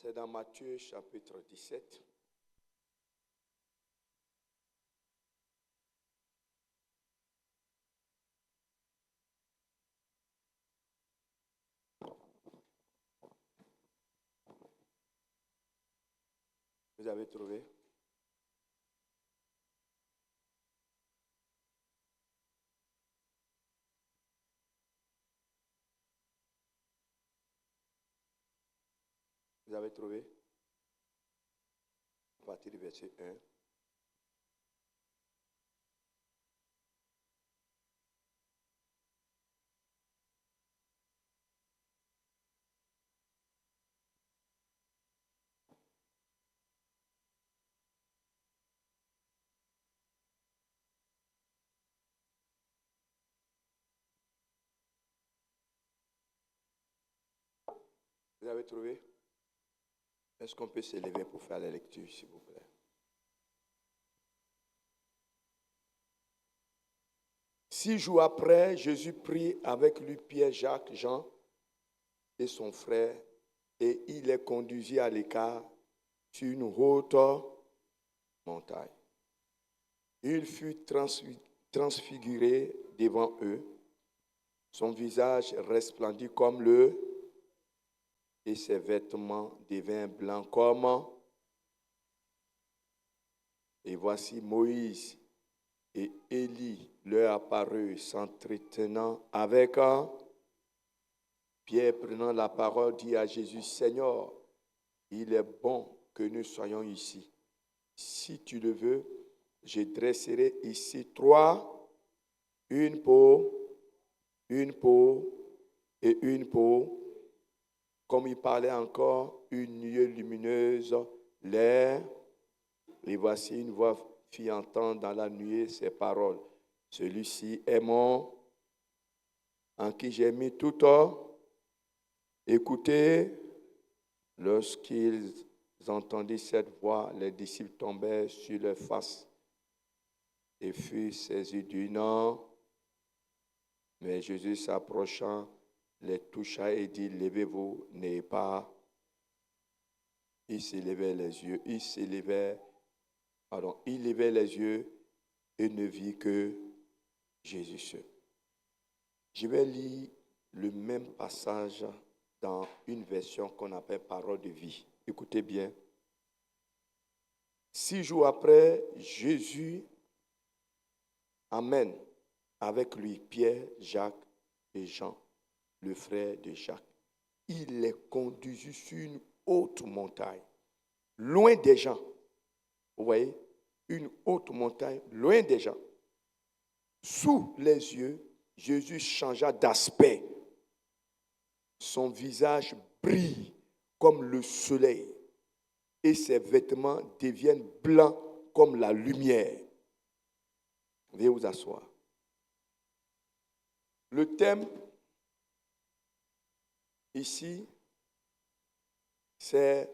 C'est dans Matthieu chapitre 17. Vous avez trouvé? Vous avez trouvé? À partir du verset 1. Vous avez trouvé? Est-ce qu'on peut s'élever pour faire la lecture, s'il vous plaît? Six jours après, Jésus prit avec lui Pierre, Jacques, Jean et son frère, et il les conduisit à l'écart sur une haute montagne. Il fut transfiguré devant eux. Son visage resplendit comme le, et ses vêtements devinrent blancs comme. Et voici Moïse et Élie leur apparurent s'entretenant avec Pierre, prenant la parole, dit à Jésus, Seigneur, il est bon que nous soyons ici. Si tu le veux, je dresserai ici trois, une pour et une pour. Comme il parlait encore, une nuée lumineuse l'air. Et voici une voix fit entendre dans la nuée ces paroles. Celui-ci est mon, en qui j'ai mis tout. Écoutez, lorsqu'ils entendirent cette voix, les disciples tombèrent sur leurs faces et furent saisis d'une. Mais Jésus s'approchant, les toucha et dit, levez-vous, n'ayez pas. Il levait les yeux et ne vit que Jésus seul. Je vais lire le même passage dans une version qu'on appelle parole de vie. Écoutez bien. 6 jours après, Jésus amène avec lui Pierre, Jacques et Jean, le frère de Jacques. Il les conduisit sur une haute montagne, loin des gens. Vous voyez, une haute montagne, loin des gens. Sous les yeux, Jésus changea d'aspect. Son visage brille comme le soleil et ses vêtements deviennent blancs comme la lumière. Veuillez vous asseoir. Le thème ici, c'est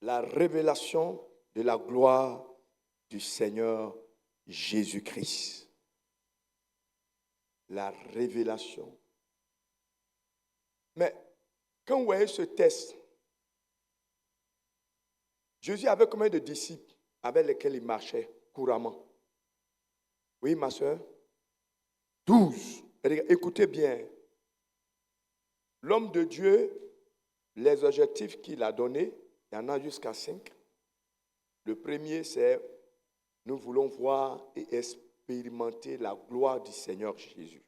la révélation de la gloire du Seigneur Jésus-Christ. La révélation. Mais quand vous voyez ce texte, Jésus avait combien de disciples avec lesquels il marchait couramment? Oui, ma soeur? 12. Écoutez bien. L'homme de Dieu, les objectifs qu'il a donnés, il y en a jusqu'à 5. Le premier, c'est nous voulons voir et expérimenter la gloire du Seigneur Jésus.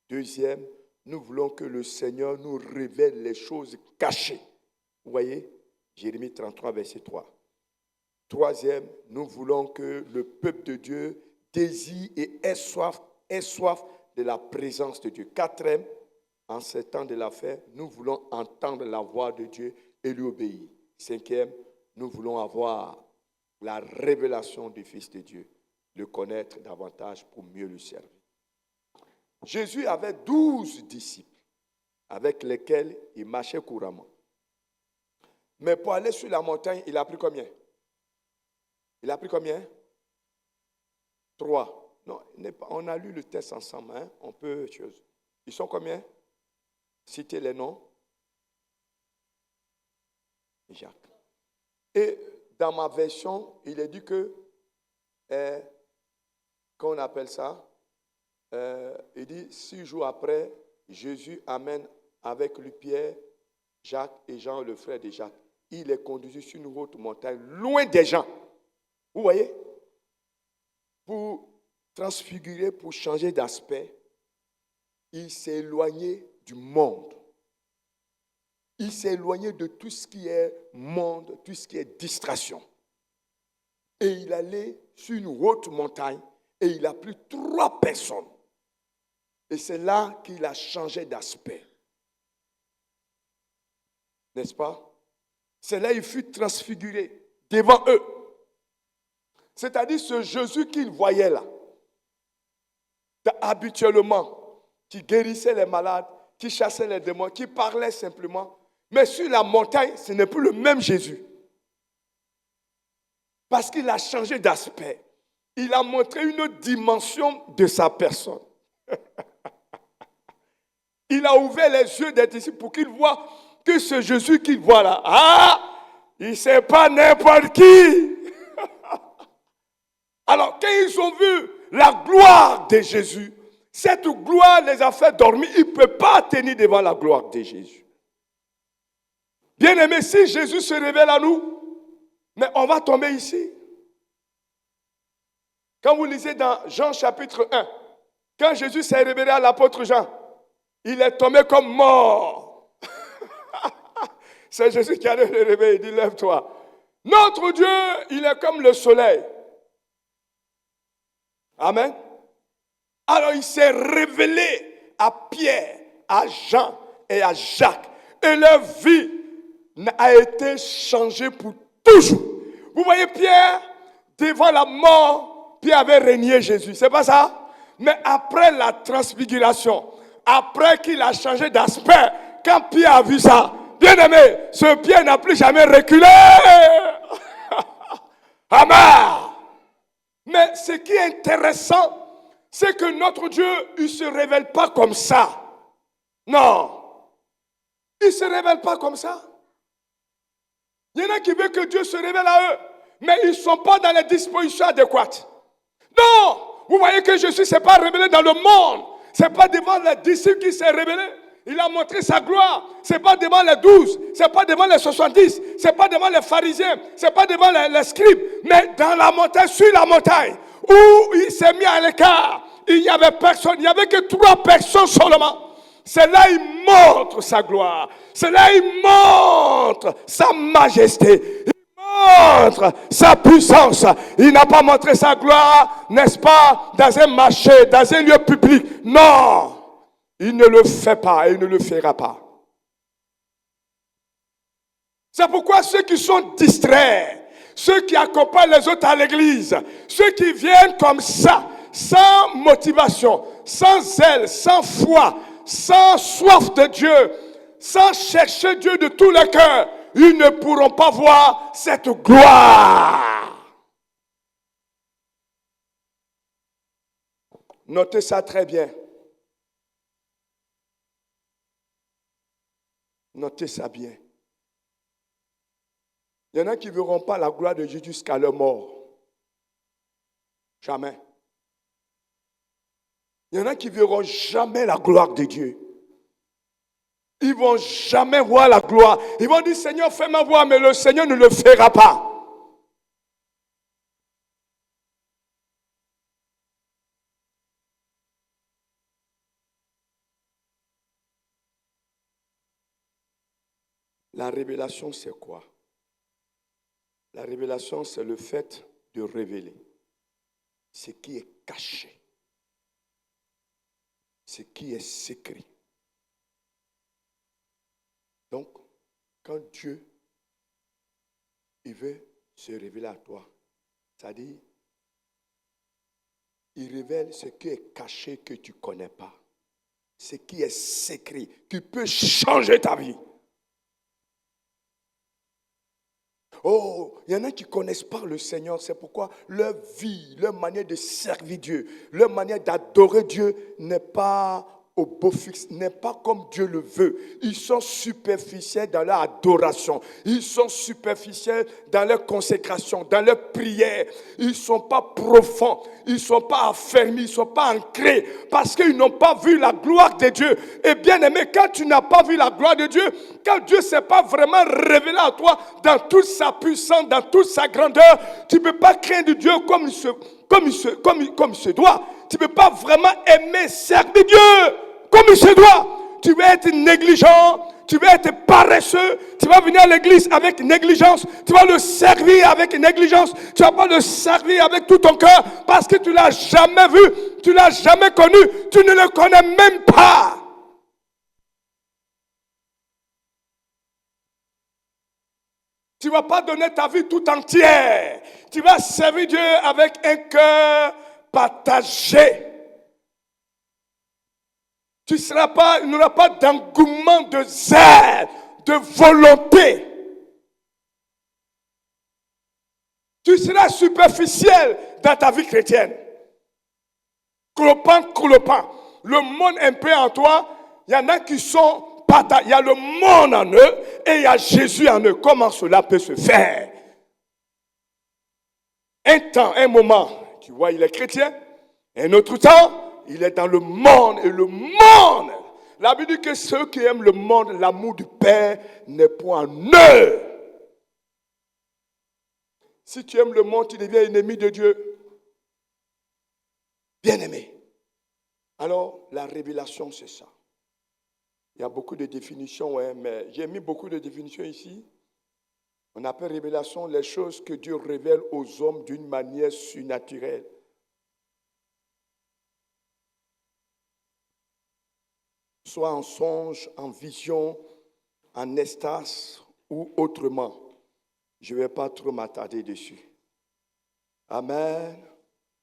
Deuxième, nous voulons que le Seigneur nous révèle les choses cachées. Vous voyez, Jérémie 33, verset 3. Troisième, nous voulons que le peuple de Dieu désire et ait soif de la présence de Dieu. Quatrième, en ce temps de la fête, nous voulons entendre la voix de Dieu et lui obéir. Cinquième, nous voulons avoir la révélation du Fils de Dieu, le connaître davantage pour mieux le servir. Jésus avait 12 disciples avec lesquels il marchait couramment. Mais pour aller sur la montagne, il a pris combien? Il a pris combien? 3. Non, on a lu le texte ensemble. Hein? On peut... Ils sont combien? Citez les noms. Jacques. Et dans ma version, il est dit que, qu'on appelle ça, il dit 6 jours après, Jésus amène avec lui Pierre, Jacques et Jean, le frère de Jacques. Il les conduisit sur une haute montagne, loin des gens. Vous voyez? Pour transfigurer, pour changer d'aspect, il s'est éloigné du monde. Il s'est éloigné de tout ce qui est monde, tout ce qui est distraction. Et il allait sur une haute montagne et il a pris 3 personnes. Et c'est là qu'il a changé d'aspect. N'est-ce pas? C'est là qu'il fut transfiguré devant eux. C'est-à-dire ce Jésus qu'ils voyaient là, habituellement, qui guérissait les malades, qui chassait les démons, qui parlait simplement. Mais sur la montagne, ce n'est plus le même Jésus. Parce qu'il a changé d'aspect. Il a montré une autre dimension de sa personne. Il a ouvert les yeux des disciples pour qu'ils voient que ce Jésus qu'ils voient là, il ne sait pas n'importe qui. Alors, quand ils ont vu la gloire de Jésus, cette gloire les a fait dormir. Ils ne peuvent pas tenir devant la gloire de Jésus. Bien aimé, si Jésus se révèle à nous, mais on va tomber ici. Quand vous lisez dans Jean chapitre 1, quand Jésus s'est révélé à l'apôtre Jean, il est tombé comme mort. C'est Jésus qui allait le réveiller. Il dit, lève-toi. Notre Dieu, il est comme le soleil. Amen. Alors il s'est révélé à Pierre, à Jean et à Jacques. Et leur vie a été changée pour toujours. Vous voyez Pierre, devant la mort, Pierre avait régné Jésus. C'est pas ça? Mais après la transfiguration, après qu'il a changé d'aspect, quand Pierre a vu ça, bien aimé, ce Pierre n'a plus jamais reculé. Amen. Mais ce qui est intéressant, c'est que notre Dieu, il ne se révèle pas comme ça. Non. Il ne se révèle pas comme ça. Il y en a qui veulent que Dieu se révèle à eux, mais ils ne sont pas dans les dispositions adéquates. Non. Vous voyez que Jésus ne s'est pas révélé dans le monde. Ce n'est pas devant les disciples qu'il s'est révélé. Il a montré sa gloire. Ce n'est pas devant les 12, ce n'est pas devant les 70, ce n'est pas devant les pharisiens, ce n'est pas devant les scribes, mais dans la montagne, sur la montagne, où il s'est mis à l'écart. Il n'y avait personne, il n'y avait que 3 personnes seulement. C'est là qu'il montre sa gloire. C'est là qu'il montre sa majesté. Il montre sa puissance. Il n'a pas montré sa gloire, n'est-ce pas, dans un marché, dans un lieu public. Non. Il ne le fait pas et il ne le fera pas. C'est pourquoi ceux qui sont distraits, ceux qui accompagnent les autres à l'église, ceux qui viennent comme ça, sans motivation, sans zèle, sans foi, sans soif de Dieu, sans chercher Dieu de tout le cœur, ils ne pourront pas voir cette gloire. Notez ça très bien. Notez ça bien. Il y en a qui ne verront pas la gloire de Jésus jusqu'à leur mort. Jamais. Il y en a qui ne verront jamais la gloire de Dieu. Ils ne vont jamais voir la gloire. Ils vont dire, Seigneur, fais-moi voir, mais le Seigneur ne le fera pas. La révélation, c'est quoi? La révélation, c'est le fait de révéler ce qui est caché, ce qui est secret. Donc, quand Dieu, il veut se révéler à toi, c'est-à-dire, il révèle ce qui est caché que tu ne connais pas, ce qui est secret, qui peut changer ta vie. Oh, il y en a qui ne connaissent pas le Seigneur, c'est pourquoi leur vie, leur manière de servir Dieu, leur manière d'adorer Dieu n'est pas au beau fixe, n'est pas comme Dieu le veut. Ils sont superficiels dans leur adoration. Ils sont superficiels dans leur consécration, dans leur prière. Ils ne sont pas profonds. Ils ne sont pas affermis. Ils ne sont pas ancrés parce qu'ils n'ont pas vu la gloire de Dieu. Et bien aimé, quand tu n'as pas vu la gloire de Dieu, quand Dieu ne s'est pas vraiment révélé à toi dans toute sa puissance, dans toute sa grandeur, tu ne peux pas craindre Dieu comme il se doit. Tu ne peux pas vraiment aimer, servir Dieu comme il se doit. Tu vas être négligent, tu vas être paresseux, tu vas venir à l'église avec négligence, tu vas le servir avec négligence, tu ne vas pas le servir avec tout ton cœur parce que tu ne l'as jamais vu, tu ne l'as jamais connu, tu ne le connais même pas. Tu ne vas pas donner ta vie tout entière. Tu vas servir Dieu avec un cœur partagé. Tu n'auras pas d'engouement, de zèle, de volonté. Tu seras superficiel dans ta vie chrétienne. Clopin. Le monde un peu en toi, il y en a qui sont partagés. Il y a le monde en eux et il y a Jésus en eux. Comment cela peut se faire? Un temps, un moment, tu vois, il est chrétien. Un autre temps, il est dans le monde. Et le monde, la Bible dit que ceux qui aiment le monde, l'amour du Père n'est point en eux. Si tu aimes le monde, tu deviens ennemi de Dieu. Bien-aimé. Alors, la révélation, c'est ça. Il y a beaucoup de définitions, ouais, mais j'ai mis beaucoup de définitions ici. On appelle révélation les choses que Dieu révèle aux hommes d'une manière surnaturelle. Soit en songe, en vision, en extase ou autrement. Je ne vais pas trop m'attarder dessus. Amen.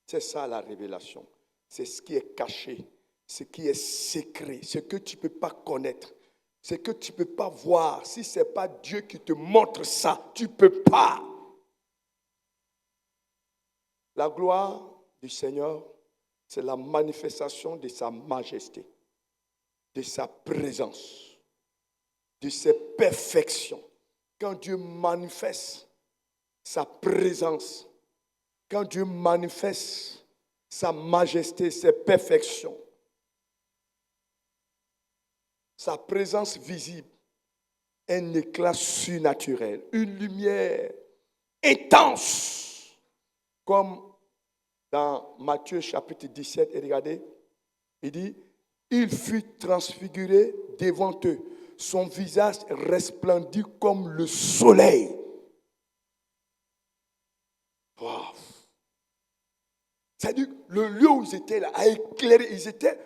C'est ça la révélation. C'est ce qui est caché, ce qui est secret, ce que tu ne peux pas connaître, ce que tu ne peux pas voir. Si ce n'est pas Dieu qui te montre ça, tu ne peux pas. La gloire du Seigneur, c'est la manifestation de sa majesté, de sa présence, de ses perfections. Quand Dieu manifeste sa présence, quand Dieu manifeste sa majesté, ses perfections, sa présence visible, un éclat surnaturel, une lumière intense, comme dans Matthieu chapitre 17, et regardez, il dit, il fut transfiguré devant eux, son visage resplendit comme le soleil. Wow. C'est-à-dire le lieu où ils étaient là a éclairé, ils étaient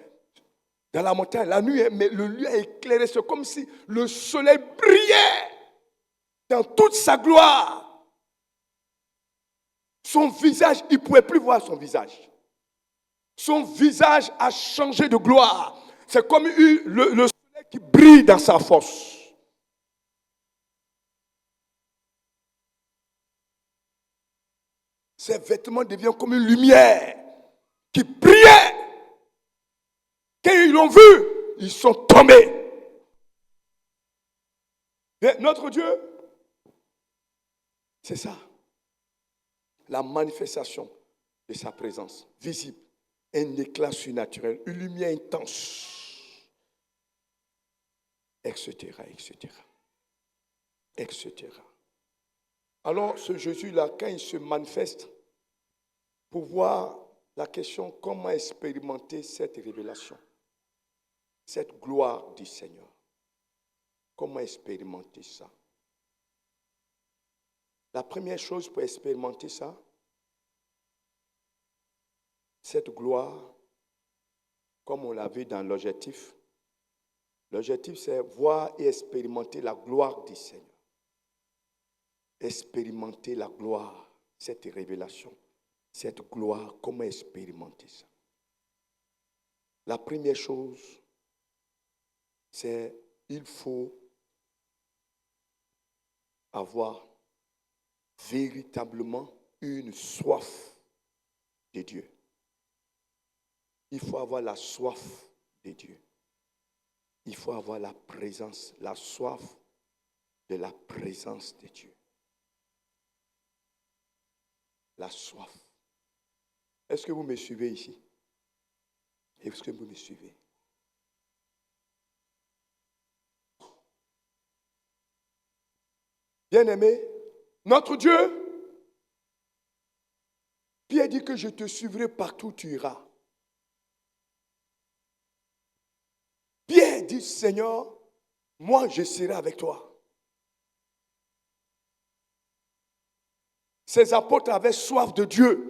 dans la montagne la nuit, mais le lieu a éclairé, c'est comme si le soleil brillait dans toute sa gloire. Son visage, il ne pouvait plus voir son visage. Son visage a changé de gloire. C'est comme le soleil qui brille dans sa force. Ses vêtements deviennent comme une lumière qui brillait. Quand ils l'ont vu, ils sont tombés. Mais notre Dieu, c'est ça. La manifestation de sa présence visible. Un éclat surnaturel, une lumière intense, etc., etc., etc. Alors, ce Jésus-là, quand il se manifeste, pour voir la question, comment expérimenter cette révélation, cette gloire du Seigneur. Comment expérimenter ça? La première chose pour expérimenter ça, cette gloire, comme on l'a vu dans l'objectif, c'est voir et expérimenter la gloire du Seigneur. Expérimenter la gloire, cette révélation, cette gloire, comment expérimenter ça? La première chose, c'est il faut avoir véritablement une soif de Dieu. Il faut avoir la soif de Dieu. il faut avoir la présence, la soif de la présence de Dieu. La soif. Est-ce que vous me suivez ici? Est-ce que vous me suivez? Bien-aimé, notre Dieu, Pierre dit que je te suivrai partout où tu iras. Pierre dit, Seigneur, moi je serai avec toi. Ces apôtres avaient soif de Dieu.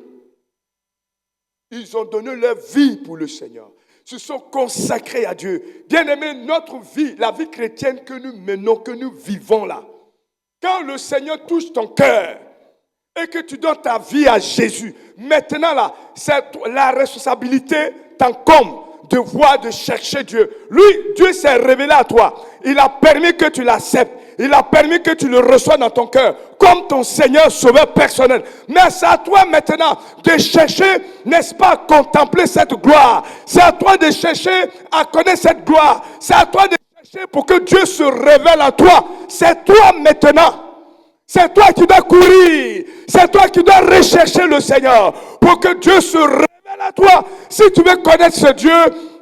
Ils ont donné leur vie pour le Seigneur. Ils se sont consacrés à Dieu. Bien-aimé, notre vie, la vie chrétienne que nous menons, que nous vivons là, quand le Seigneur touche ton cœur et que tu donnes ta vie à Jésus, maintenant là, c'est la responsabilité t'incombe de voir, de chercher Dieu. Lui, Dieu s'est révélé à toi. Il a permis que tu l'acceptes. Il a permis que tu le reçois dans ton cœur comme ton Seigneur sauveur personnel. Mais c'est à toi maintenant de chercher, n'est-ce pas, à contempler cette gloire. C'est à toi de chercher à connaître cette gloire. C'est à toi de chercher pour que Dieu se révèle à toi. C'est toi maintenant. C'est toi qui dois courir. C'est toi qui dois rechercher le Seigneur pour que Dieu se révèle à toi. Si tu veux connaître ce Dieu,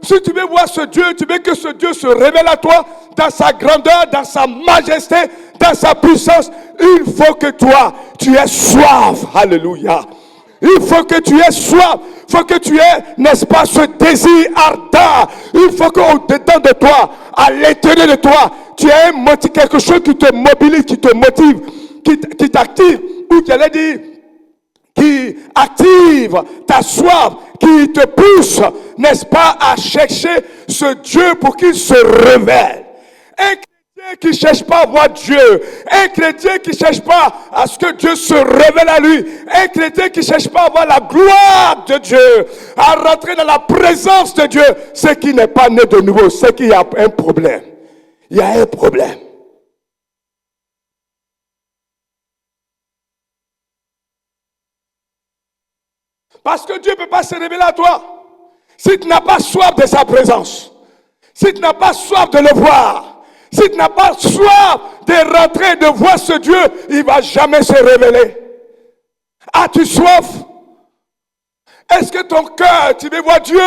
si tu veux voir ce Dieu, tu veux que ce Dieu se révèle à toi dans sa grandeur, dans sa majesté, dans sa puissance, il faut que toi, tu aies soif. Alléluia. Il faut que tu aies soif. Il faut que tu aies, n'est-ce pas, ce désir ardent. Il faut qu'au-dedans de toi, à l'intérieur de toi, tu aies quelque chose qui te mobilise, qui te motive, qui t'active, ou qui allait dire, qui active ta soif, qui te pousse, n'est-ce pas, à chercher ce Dieu pour qu'il se révèle. Un chrétien qui ne cherche pas à voir Dieu, un chrétien qui ne cherche pas à ce que Dieu se révèle à lui, un chrétien qui ne cherche pas à voir la gloire de Dieu, à rentrer dans la présence de Dieu, c'est qui n'est pas né de nouveau, c'est qu'il y a un problème. Il y a un problème. Parce que Dieu ne peut pas se révéler à toi si tu n'as pas soif de sa présence, si tu n'as pas soif de le voir, si tu n'as pas soif de rentrer, de voir ce Dieu, il ne va jamais se révéler. As-tu soif? Est-ce que ton cœur, tu veux voir Dieu?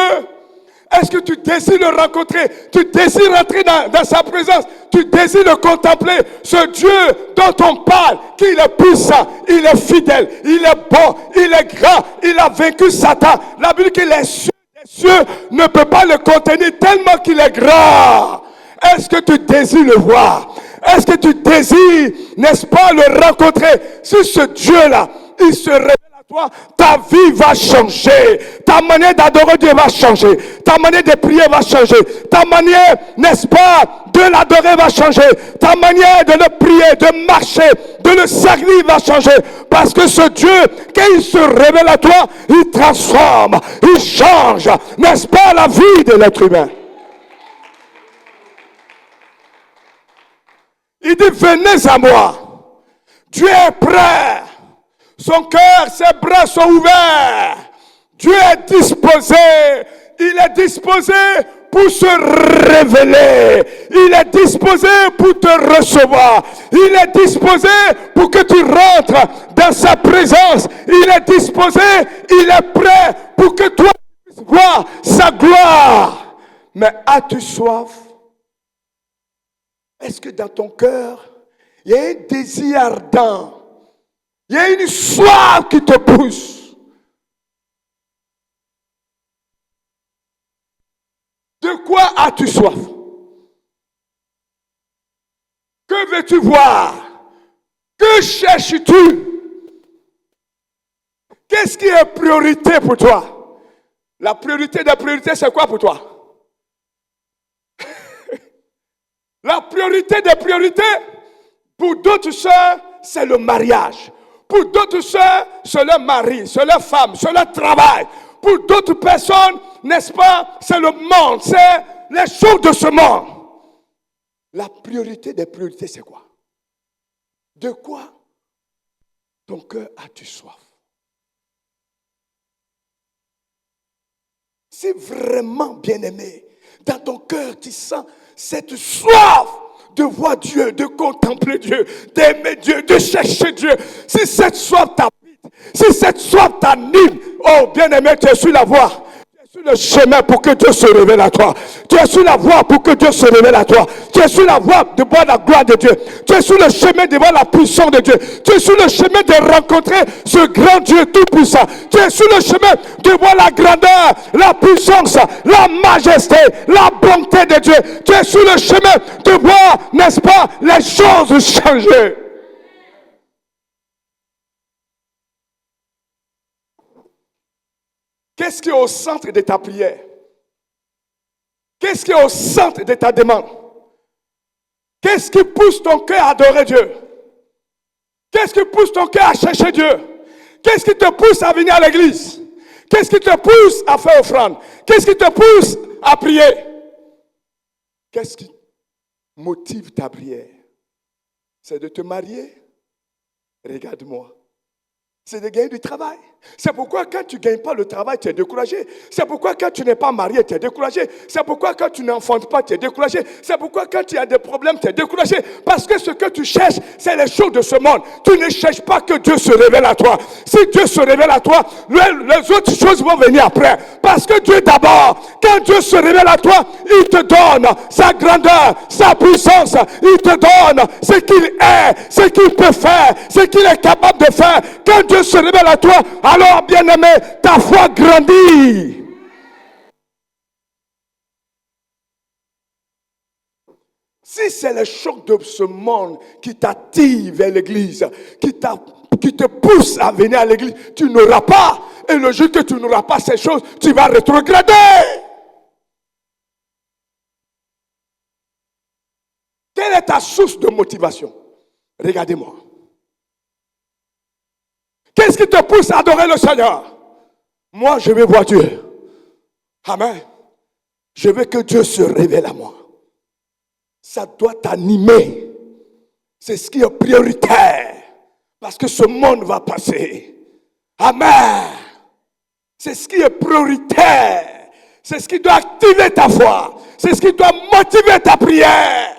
Est-ce que tu désires le rencontrer? Tu désires rentrer dans sa présence? Tu désires le contempler? Ce Dieu dont on parle, qu'il est puissant, il est fidèle, il est bon, il est grand, il a vaincu Satan. La Bible dit que les cieux ne peuvent pas le contenir tellement qu'il est grand. Est-ce que tu désires le voir? Est-ce que tu désires, n'est-ce pas, le rencontrer? Si ce Dieu-là, il se révèle à toi, ta vie va changer. Ta manière d'adorer Dieu va changer. Ta manière de prier va changer. Ta manière, n'est-ce pas, de l'adorer va changer. Ta manière de le prier, de marcher, de le servir va changer. Parce que ce Dieu, quand il se révèle à toi, il transforme, il change, n'est-ce pas, la vie de l'être humain. Il dit, venez à moi. Dieu est prêt. Son cœur, ses bras sont ouverts. Dieu est disposé. Il est disposé pour se révéler. Il est disposé pour te recevoir. Il est disposé pour que tu rentres dans sa présence. Il est disposé, il est prêt pour que toi puisses voir sa gloire. Mais as-tu soif? Est-ce que dans ton cœur, il y a un désir ardent? Il y a une soif qui te pousse. De quoi as-tu soif? Que veux-tu voir? Que cherches-tu? Qu'est-ce qui est priorité pour toi? La priorité des priorités, c'est quoi pour toi? La priorité des priorités, pour d'autres sœurs, c'est le mariage. Pour d'autres sœurs, c'est leur mari, c'est leur femme, c'est leur travail. Pour d'autres personnes, n'est-ce pas, c'est le monde, c'est les choses de ce monde. La priorité des priorités, c'est quoi? De quoi ton cœur as-tu soif? Si vraiment, bien-aimé, dans ton cœur, tu sens cette soif de voir Dieu, de contempler Dieu, d'aimer Dieu, de chercher Dieu. Si cette soif t'habite, si cette soif t'anime, oh bien-aimé, tu es sur la voie. Tu es sur le chemin pour que Dieu se révèle à toi. Tu es sur la voie pour que Dieu se révèle à toi. Tu es sur la voie de voir la gloire de Dieu. Tu es sur le chemin de voir la puissance de Dieu. Tu es sur le chemin de rencontrer ce grand Dieu tout-puissant. Tu es sur le chemin de voir la grandeur, la puissance, la majesté, la bonté de Dieu. Tu es sur le chemin de voir, n'est-ce pas, les choses changer. Qu'est-ce qui est au centre de ta prière? Qu'est-ce qui est au centre de ta demande? Qu'est-ce qui pousse ton cœur à adorer Dieu? Qu'est-ce qui pousse ton cœur à chercher Dieu? Qu'est-ce qui te pousse à venir à l'église? Qu'est-ce qui te pousse à faire offrande? Qu'est-ce qui te pousse à prier? Qu'est-ce qui motive ta prière? C'est de te marier? Regarde-moi. C'est de gagner du travail. C'est pourquoi quand tu ne gagnes pas le travail, tu es découragé. C'est pourquoi quand tu n'es pas marié, tu es découragé. C'est pourquoi quand tu n'enfantes pas, tu es découragé. C'est pourquoi quand tu as des problèmes, tu es découragé. Parce que ce que tu cherches, c'est les choses de ce monde. Tu ne cherches pas que Dieu se révèle à toi. Si Dieu se révèle à toi, les autres choses vont venir après. Parce que Dieu d'abord, quand Dieu se révèle à toi, il te donne sa grandeur, sa puissance. Il te donne ce qu'il est, ce qu'il peut faire, ce qu'il est capable de faire. Quand Dieu se révèle à toi, alors bien-aimé, ta foi grandit. Si c'est le choc de ce monde qui t'attire vers l'église, qui te pousse à venir à l'église, tu n'auras pas. Et le jour que tu n'auras pas ces choses, tu vas rétrograder. Quelle est ta source de motivation? Regardez-moi. Qu'est-ce qui te pousse à adorer le Seigneur? Moi, je veux voir Dieu. Amen. Je veux que Dieu se révèle à moi. Ça doit t'animer. C'est ce qui est prioritaire. Parce que ce monde va passer. Amen. C'est ce qui est prioritaire. C'est ce qui doit activer ta foi. C'est ce qui doit motiver ta prière.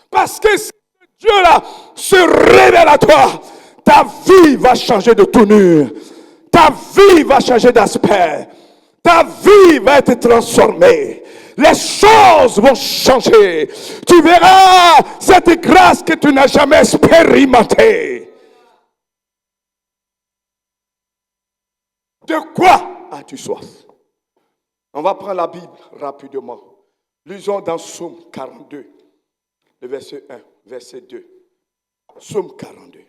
Parce que si Dieu-là se révèle à toi, ta vie va changer de tournure. Ta vie va changer d'aspect. Ta vie va être transformée. Les choses vont changer. Tu verras cette grâce que tu n'as jamais expérimentée. De quoi as-tu soif? On va prendre la Bible rapidement. Lisons dans Psaume 42, le verset 1, verset 2. Psaume 42.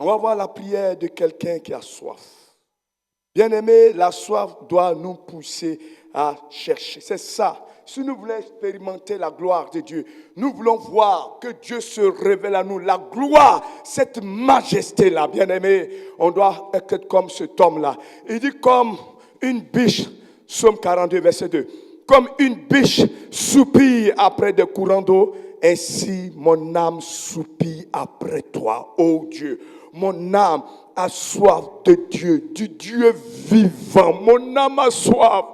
On va voir la prière de quelqu'un qui a soif. Bien-aimé, la soif doit nous pousser à chercher. C'est ça. Si nous voulons expérimenter la gloire de Dieu, nous voulons voir que Dieu se révèle à nous. La gloire, cette majesté-là, bien-aimé, on doit être comme cet homme-là. Il dit comme une biche, Psaume 42, verset 2. Comme une biche soupire après des courants d'eau, ainsi mon âme soupire après toi, ô Dieu. Mon âme a soif de Dieu, du Dieu vivant. Mon âme a soif.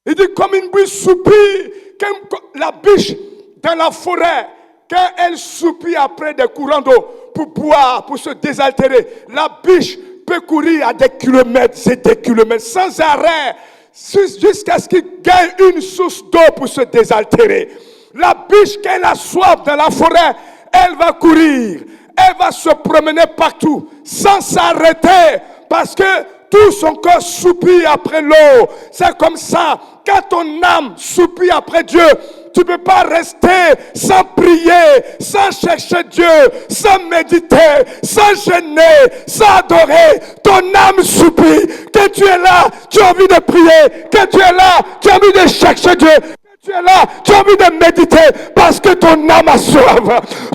Il dit comme une biche soupire, comme la biche dans la forêt, quand elle soupire après des courants d'eau pour boire, pour se désaltérer. La biche peut courir à des kilomètres et des kilomètres sans arrêt, jusqu'à ce qu'il gagne une source d'eau pour se désaltérer. La biche, quand elle a soif dans la forêt, elle va courir. Elle va se promener partout sans s'arrêter parce que tout son corps soupire après l'eau. C'est comme ça. Quand ton âme soupire après Dieu, tu ne peux pas rester sans prier, sans chercher Dieu, sans méditer, sans gêner, sans adorer. Ton âme soupire. Quand tu es là, tu as envie de prier. Quand tu es là, tu as envie de chercher Dieu. Quand Tu es là, tu as envie de méditer parce que ton âme a soif.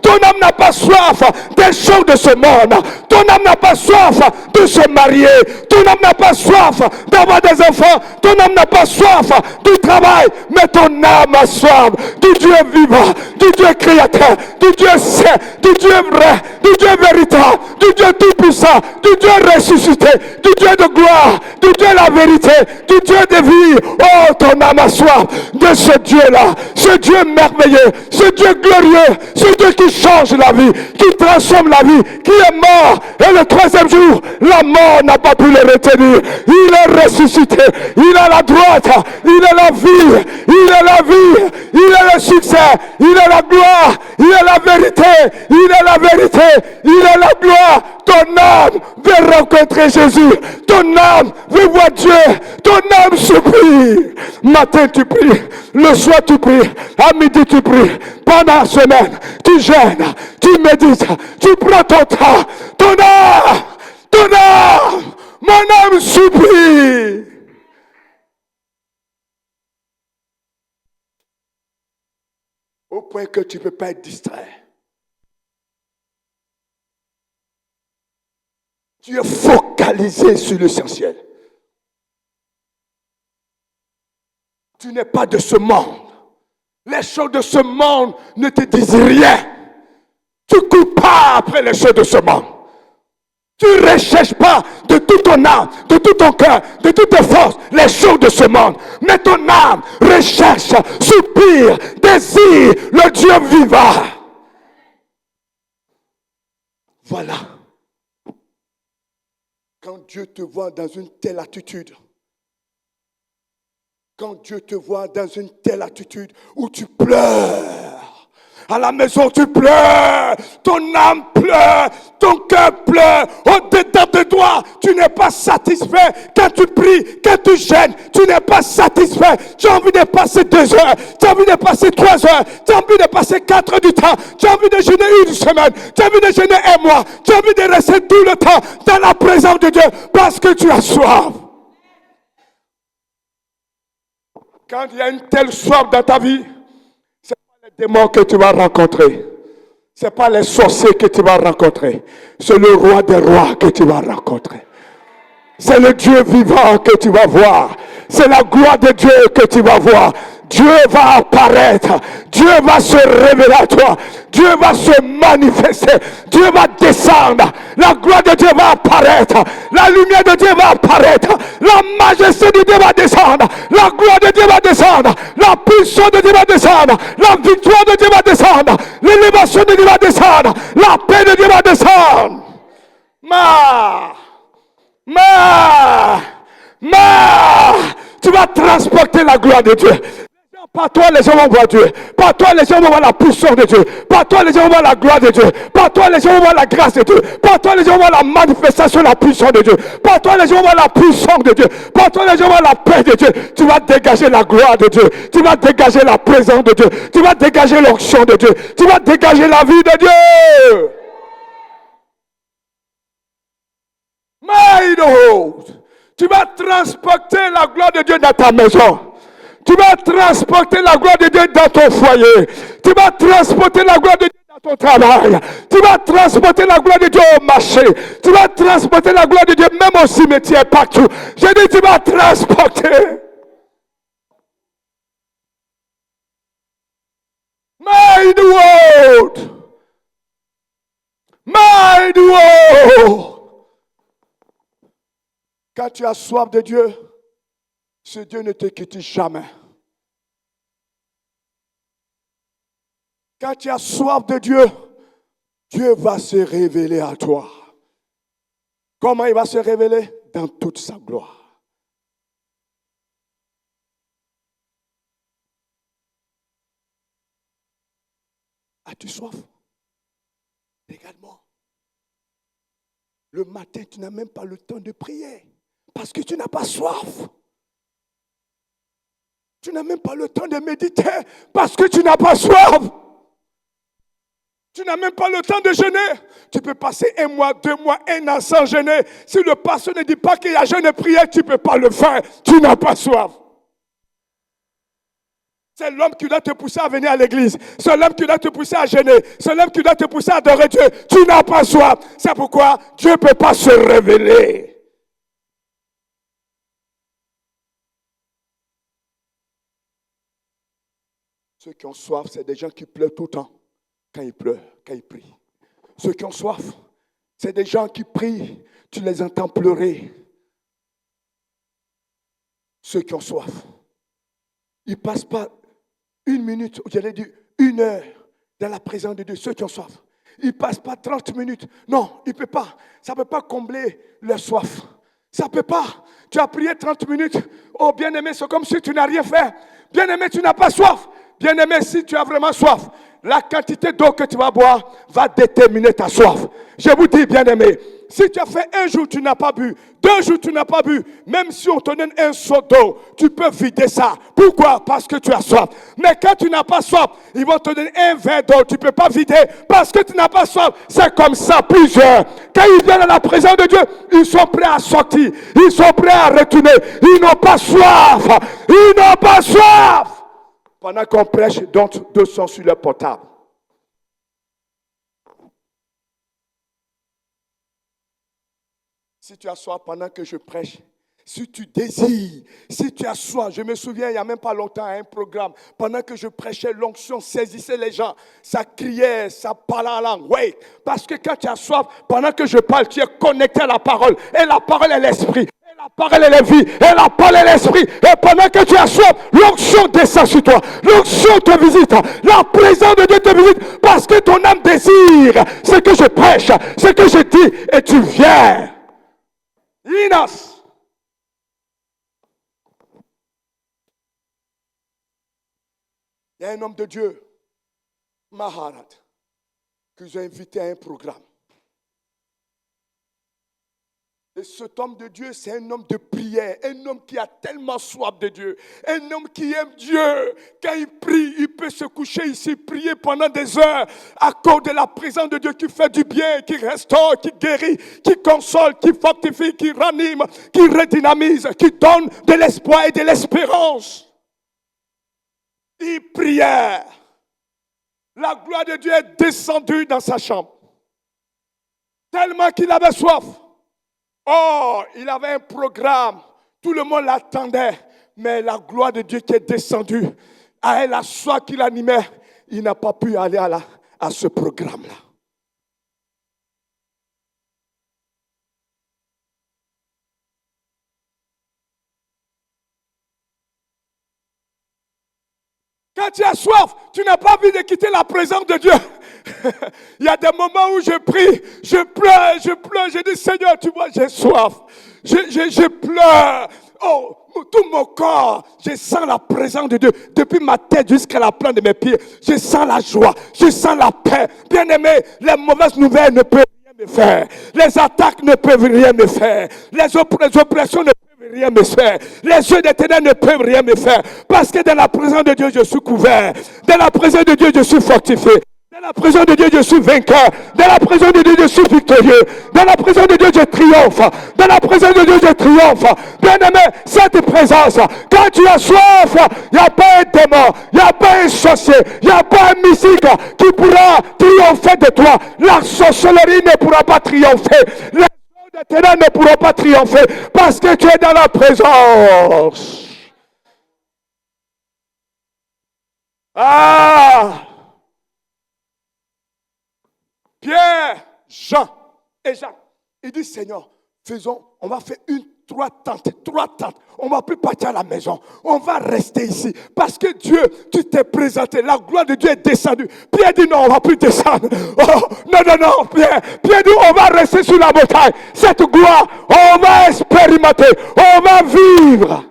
Ton âme n'a pas soif des choses de ce monde. Ton âme n'a pas soif de se marier. Ton âme n'a pas soif d'avoir des enfants. Ton âme n'a pas soif du travail. Mais ton âme a soif du Dieu vivant, du Dieu créateur, du Dieu saint, du Dieu vrai, du Dieu véritable, du Dieu tout-puissant, du Dieu ressuscité, du Dieu de gloire, du Dieu de la vérité, du Dieu de vie. Oh, ton âme a soif de ce Dieu-là, ce Dieu merveilleux, ce Dieu glorieux, ce Dieu qui change la vie, qui transforme la vie, qui est mort. Et le troisième jour, la mort n'a pas pu le retenir. Il est ressuscité, il a la droite, il est la vie, il est la vie, il est le succès, il est la gloire, il est la vérité, il est la vérité, il est la gloire. Ton âme veut rencontrer Jésus, ton âme veut voir Dieu, ton âme supplie. Matin tu pries, le soir tu pries, à midi tu pries, pendant la semaine tu jeûnes, tu médites, tu prends ton temps. Ton âme, mon âme supplie. Au point que tu ne peux pas être distrait. Tu es focalisé sur l'essentiel. Tu n'es pas de ce monde. Les choses de ce monde ne te disent rien. Tu ne cours pas après les choses de ce monde. Tu ne recherches pas de tout ton âme, de tout ton cœur, de toutes tes forces, les choses de ce monde. Mais ton âme recherche, soupire, désire le Dieu vivant. Voilà. Quand Dieu te voit dans une telle attitude, quand Dieu te voit dans une telle attitude où tu pleures, à la maison tu pleures, ton âme pleure, ton cœur pleure, au-dedans de toi, tu n'es pas satisfait. Quand tu pries, quand tu gênes, tu n'es pas satisfait. Tu as envie de passer 2 heures, tu as envie de passer 3 heures, tu as envie de passer 4 heures du temps, tu as envie de jeûner 1 semaine, tu as envie de jeûner 1 mois, tu as envie de rester tout le temps dans la présence de Dieu parce que tu as soif. Quand il y a une telle soif dans ta vie, ce n'est pas les démons que tu vas rencontrer. Ce n'est pas les sorciers que tu vas rencontrer. C'est le roi des rois que tu vas rencontrer. C'est le Dieu vivant que tu vas voir. C'est la gloire de Dieu que tu vas voir. Dieu va apparaître. Dieu va se révéler à toi. Dieu va se manifester. Dieu va descendre. La gloire de Dieu va apparaître. La lumière de Dieu va apparaître. La majesté de Dieu va descendre. La gloire de Dieu va descendre. La puissance de Dieu va descendre. La victoire de Dieu va descendre. L'élévation de Dieu va descendre. La paix de Dieu va descendre. Tu vas transporter la gloire de Dieu. Par toi, les gens vont voir Dieu. Par toi, les gens vont voir la puissance de Dieu. Par toi, les gens vont voir la gloire de Dieu. Par toi, les gens vont voir la grâce de Dieu. Par toi, les gens vont voir la manifestation de la puissance de Dieu. Par toi, les gens vont voir la puissance de Dieu. Par toi, les gens vont voir la paix de Dieu. Tu vas dégager la gloire de Dieu. Tu vas dégager la présence de Dieu. Tu vas dégager l'onction de Dieu. Tu vas dégager la vie de Dieu. Tu vas transporter la gloire de Dieu dans ta maison. Tu vas transporter la gloire de Dieu dans ton foyer. Tu vas transporter la gloire de Dieu dans ton travail. Tu vas transporter la gloire de Dieu au marché. Tu vas transporter la gloire de Dieu même au cimetière, partout. Je dis, tu vas transporter. My world. My world. Quand tu as soif de Dieu, ce Dieu ne te quitte jamais. Quand tu as soif de Dieu, Dieu va se révéler à toi. Comment il va se révéler? Dans toute sa gloire. As-tu soif? Regarde-moi. Le matin, tu n'as même pas le temps de prier. Parce que tu n'as pas soif. Tu n'as même pas le temps de méditer parce que tu n'as pas soif. Tu n'as même pas le temps de jeûner. Tu peux passer 1 mois, 2 mois, 1 an sans jeûner. Si le pasteur ne dit pas qu'il y a jeûne et prière, tu ne peux pas le faire. Tu n'as pas soif. C'est l'homme qui doit te pousser à venir à l'église. C'est l'homme qui doit te pousser à jeûner. C'est l'homme qui doit te pousser à adorer Dieu. Tu n'as pas soif. C'est pourquoi Dieu ne peut pas se révéler. Ceux qui ont soif, c'est des gens qui pleurent tout le temps quand ils pleurent, quand ils prient. Ceux qui ont soif, c'est des gens qui prient, tu les entends pleurer. Ceux qui ont soif, ils ne passent pas une minute, j'allais dire 1 heure dans la présence de Dieu. Ceux qui ont soif, ils ne passent pas 30 minutes. Non, ils ne peuvent pas. Ça ne peut pas combler leur soif. Ça ne peut pas. Tu as prié 30 minutes. Oh, bien-aimé, c'est comme si tu n'as rien fait. Bien-aimé, tu n'as pas soif. Bien-aimé, si tu as vraiment soif, la quantité d'eau que tu vas boire va déterminer ta soif. Je vous dis, bien-aimé, si tu as fait 1 jour, tu n'as pas bu, 2 jours, tu n'as pas bu, même si on te donne un seau d'eau, tu peux vider ça. Pourquoi? Parce que tu as soif. Mais quand tu n'as pas soif, ils vont te donner un verre d'eau, tu ne peux pas vider parce que tu n'as pas soif. C'est comme ça, plusieurs. Quand ils viennent à la présence de Dieu, ils sont prêts à sortir, ils sont prêts à retourner. Ils n'ont pas soif. Ils n'ont pas soif. Pendant qu'on prêche, donc 200 sur leur portable. Si tu as soif pendant que je prêche, si tu désires, si tu as soif, je me souviens il n'y a même pas longtemps à un programme, pendant que je prêchais, l'onction saisissait les gens, ça criait, ça parlait en langue. Oui, parce que quand tu as soif, pendant que je parle, tu es connecté à la parole, et la parole est l'esprit. La parole est la vie, et la parole est l'esprit. Et pendant que tu as soif, l'onction descend sur toi. L'onction te visite. La présence de Dieu te visite parce que ton âme désire ce que je prêche, ce que je dis, et tu viens. Inas. Il y a un homme de Dieu, Maharat, que j'ai invité à un programme. Et cet homme de Dieu, c'est un homme de prière, un homme qui a tellement soif de Dieu, un homme qui aime Dieu. Quand il prie, il peut se coucher ici, prier pendant des heures à cause de la présence de Dieu qui fait du bien, qui restaure, qui guérit, qui console, qui fortifie, qui ranime, qui redynamise, qui donne de l'espoir et de l'espérance. Il priait. La gloire de Dieu est descendue dans sa chambre. Tellement qu'il avait soif. Oh, il avait un programme. Tout le monde l'attendait. Mais la gloire de Dieu qui est descendue, à la soif qui l'animait, il n'a pas pu aller à ce programme-là. Quand tu as soif, tu n'as pas envie de quitter la présence de Dieu. Il y a des moments où je prie, je pleure, je dis Seigneur, tu vois, j'ai soif. Je pleure. Oh, tout mon corps, je sens la présence de Dieu. Depuis ma tête jusqu'à la plante de mes pieds, je sens la joie, je sens la paix. Bien-aimé, les mauvaises nouvelles ne peuvent rien me faire. Les attaques ne peuvent rien me faire. Les oppressions ne peuvent rien me faire. Les yeux des ténèbres ne peuvent rien me faire. Parce que dans la présence de Dieu, je suis couvert. Dans la présence de Dieu, je suis fortifié. Dans la présence de Dieu, je suis vainqueur. Dans la présence de Dieu, je suis victorieux. Dans la présence de Dieu, je triomphe. Dans la présence de Dieu, je triomphe. Bien-aimé, cette présence, quand tu as soif, il n'y a pas un démon, il n'y a pas un sorcier, il n'y a pas un mystique qui pourra triompher de toi. La sorcellerie ne pourra pas triompher. Les hommes de ténèbres ne pourront pas triompher parce que tu es dans la présence. Ah! Pierre, Jean et Jacques. Il dit, Seigneur, on va faire 3 tentes. On ne va plus partir à la maison. On va rester ici. Parce que Dieu, tu t'es présenté. La gloire de Dieu est descendue. Pierre dit, non, on ne va plus descendre. Oh, non, Pierre dit, on va rester sur la montagne. Cette gloire, on va expérimenter. On va vivre.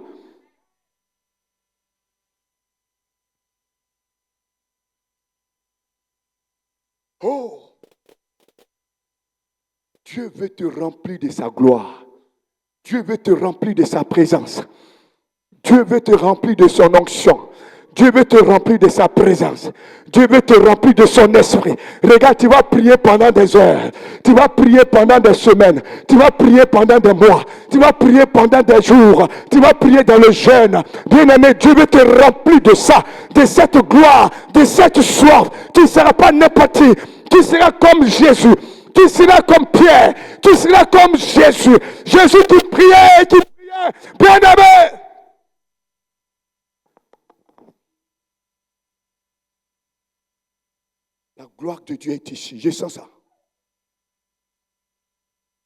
Oh! Dieu veut te remplir de sa gloire. Dieu veut te remplir de sa présence. Dieu veut te remplir de son onction. Dieu veut te remplir de sa présence. Dieu veut te remplir de son esprit. Regarde, tu vas prier pendant des heures. Tu vas prier pendant des semaines. Tu vas prier pendant des mois. Tu vas prier pendant des jours. Tu vas prier dans le jeûne. Bien-aimé, Dieu veut te remplir de ça, de cette gloire, de cette soif. Tu ne seras pas n'importe qui. Tu seras comme Jésus. Tu seras comme Pierre. Tu seras comme Jésus. Jésus qui priait, qui priait. Bien-aimé. La gloire de Dieu est ici. Je sens ça.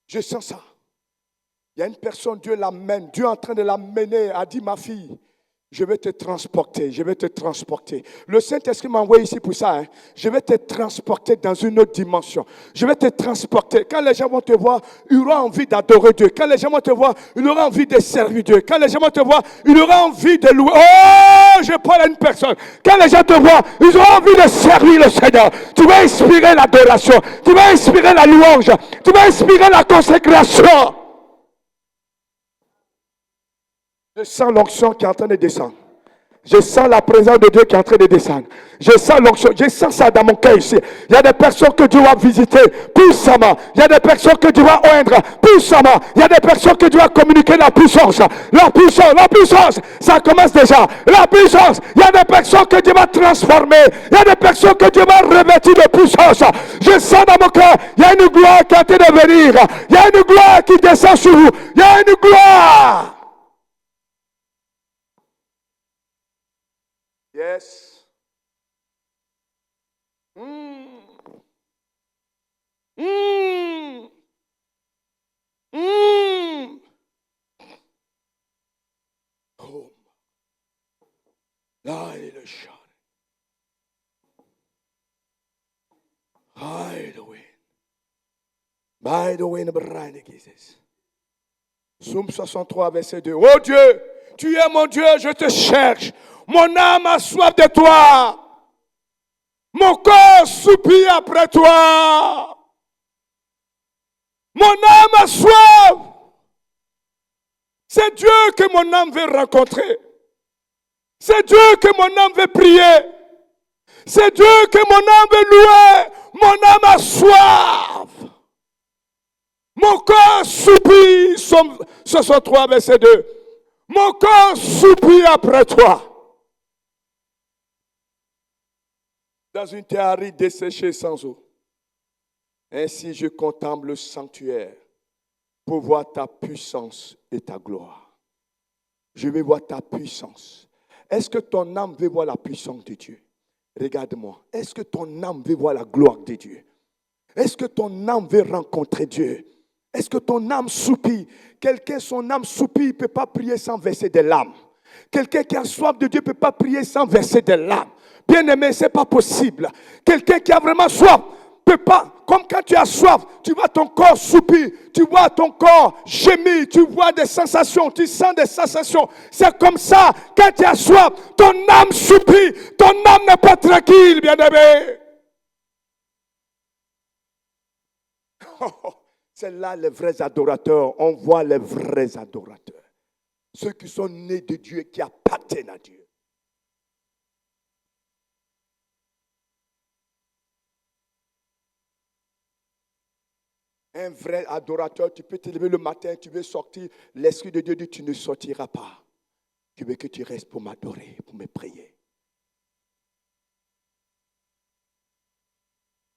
Je sens ça. Il y a une personne, Dieu l'amène. Dieu est en train de l'amener. A dit, ma fille, je vais te transporter. Je vais te transporter. Le Saint-Esprit m'a envoyé ici pour ça. Hein. Je vais te transporter dans une autre dimension. Je vais te transporter. Quand les gens vont te voir, ils auront envie d'adorer Dieu. Quand les gens vont te voir, ils auront envie de servir Dieu. Quand les gens vont te voir, ils auront envie de louer. Oh, je parle à une personne. Quand les gens te voient, ils auront envie de servir le Seigneur. Tu vas inspirer l'adoration. Tu vas inspirer la louange. Tu vas inspirer la consécration. Je sens l'onction qui est en train de descendre. Je sens la présence de Dieu qui est en train de descendre. Je sens l'onction. Je sens ça dans mon cœur ici. Il y a des personnes que Dieu va visiter puissamment. Il y a des personnes que Dieu va oindre puissamment. Il y a des personnes que Dieu va communiquer la puissance. La puissance, ça commence déjà. La puissance, il y a des personnes que Dieu va transformer. Il y a des personnes que Dieu va revêtir de puissance. Je sens dans mon cœur, il y a une gloire qui est en train de venir. Il y a une gloire qui descend sur vous. Il y a une gloire. Yes. Oh. Hide the shot. Hide the wind. By the wind behind the kisses. Psaume 63, verset 2. Oh Dieu, tu es mon Dieu, je te cherche. Mon âme a soif de toi. Mon corps soupire après toi. Mon âme a soif. C'est Dieu que mon âme veut rencontrer. C'est Dieu que mon âme veut prier. C'est Dieu que mon âme veut louer. Mon âme a soif. Mon corps soupire. Psaume 63, verset 2. Mon corps soupire après toi. Dans une terre aride desséchée sans eau. Ainsi je contemple le sanctuaire pour voir ta puissance et ta gloire. Je vais voir ta puissance. Est-ce que ton âme veut voir la puissance de Dieu? Regarde-moi. Est-ce que ton âme veut voir la gloire de Dieu? Est-ce que ton âme veut rencontrer Dieu? Est-ce que ton âme soupire? Quelqu'un, son âme soupire, ne peut pas prier sans verser de l'âme. Quelqu'un qui a soif de Dieu ne peut pas prier sans verser de l'âme. Bien-aimé, ce n'est pas possible. Quelqu'un qui a vraiment soif ne peut pas, comme quand tu as soif, tu vois ton corps soupir, tu vois ton corps gémir, tu vois des sensations, tu sens des sensations. C'est comme ça, quand tu as soif, ton âme soupire, ton âme n'est pas tranquille, bien-aimé. C'est là les vrais adorateurs, on voit les vrais adorateurs. Ceux qui sont nés de Dieu, qui appartiennent à Dieu. Un vrai adorateur, tu peux te lever le matin, tu veux sortir, l'Esprit de Dieu dit tu ne sortiras pas. Tu veux que tu restes pour m'adorer, pour me prier.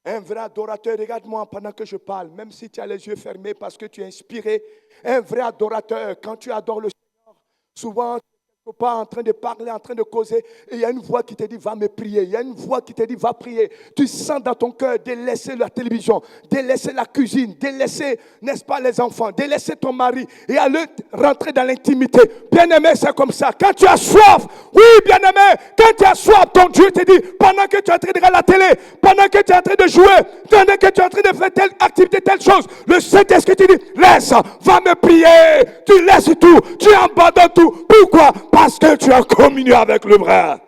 Un vrai adorateur, regarde-moi pendant que je parle, même si tu as les yeux fermés parce que tu es inspiré. Un vrai adorateur, quand tu adores le Seigneur, souvent tu n'es pas en train de parler, en train de causer, et il y a une voix qui te dit va me prier, il y a une voix qui te dit va prier. Tu sens dans ton cœur délaisser la télévision, délaisser la cuisine, délaisser, n'est-ce pas, les enfants, délaisser ton mari et aller rentrer dans l'intimité. Bien-aimé, c'est comme ça. Quand tu as soif, oui, bien-aimé, quand tu as soif, ton Dieu te dit, pendant que tu es en train de regarder la télé, pendant que tu es en train de jouer, pendant que tu es en train de faire telle activité, telle chose, le Saint-Esprit te dit, laisse, va me prier. Tu laisses tout, tu abandonnes tout. Pourquoi? Parce que tu as communié avec le vrai.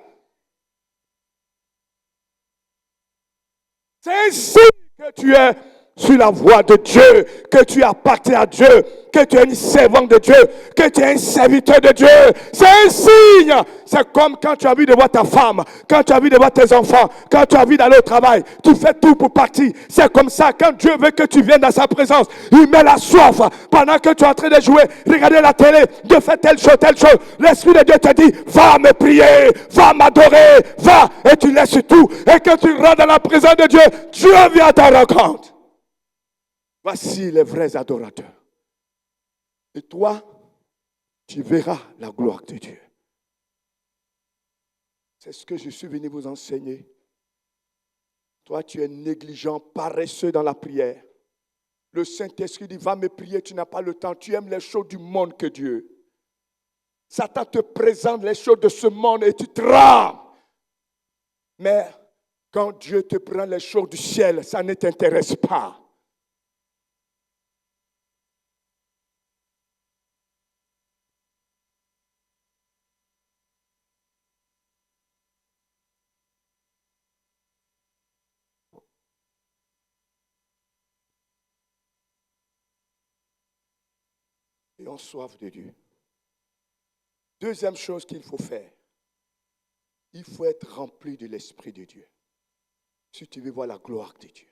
C'est ainsi que tu es sur la voie de Dieu, que tu appartiens à Dieu, que tu es une servante de Dieu, que tu es un serviteur de Dieu. C'est un signe. C'est comme quand tu as envie de voir ta femme, quand tu as envie de voir tes enfants, quand tu as envie d'aller au travail. Tu fais tout pour partir. C'est comme ça, quand Dieu veut que tu viennes dans sa présence, il met la soif. Pendant que tu es en train de jouer, regarder la télé, de faire telle chose. L'Esprit de Dieu te dit, va me prier, va m'adorer, va. Et tu laisses tout. Et quand tu rentres dans la présence de Dieu, Dieu vient à ta rencontre. Voici les vrais adorateurs. Et toi, tu verras la gloire de Dieu. C'est ce que je suis venu vous enseigner. Toi, tu es négligent, paresseux dans la prière. Le Saint-Esprit dit, va me prier, tu n'as pas le temps. Tu aimes les choses du monde que Dieu. Satan te présente les choses de ce monde et tu trembles. Mais quand Dieu te prend les choses du ciel, ça ne t'intéresse pas. Et on soif de Dieu. Deuxième chose qu'il faut faire, il faut être rempli de l'Esprit de Dieu. Si tu veux voir la gloire de Dieu,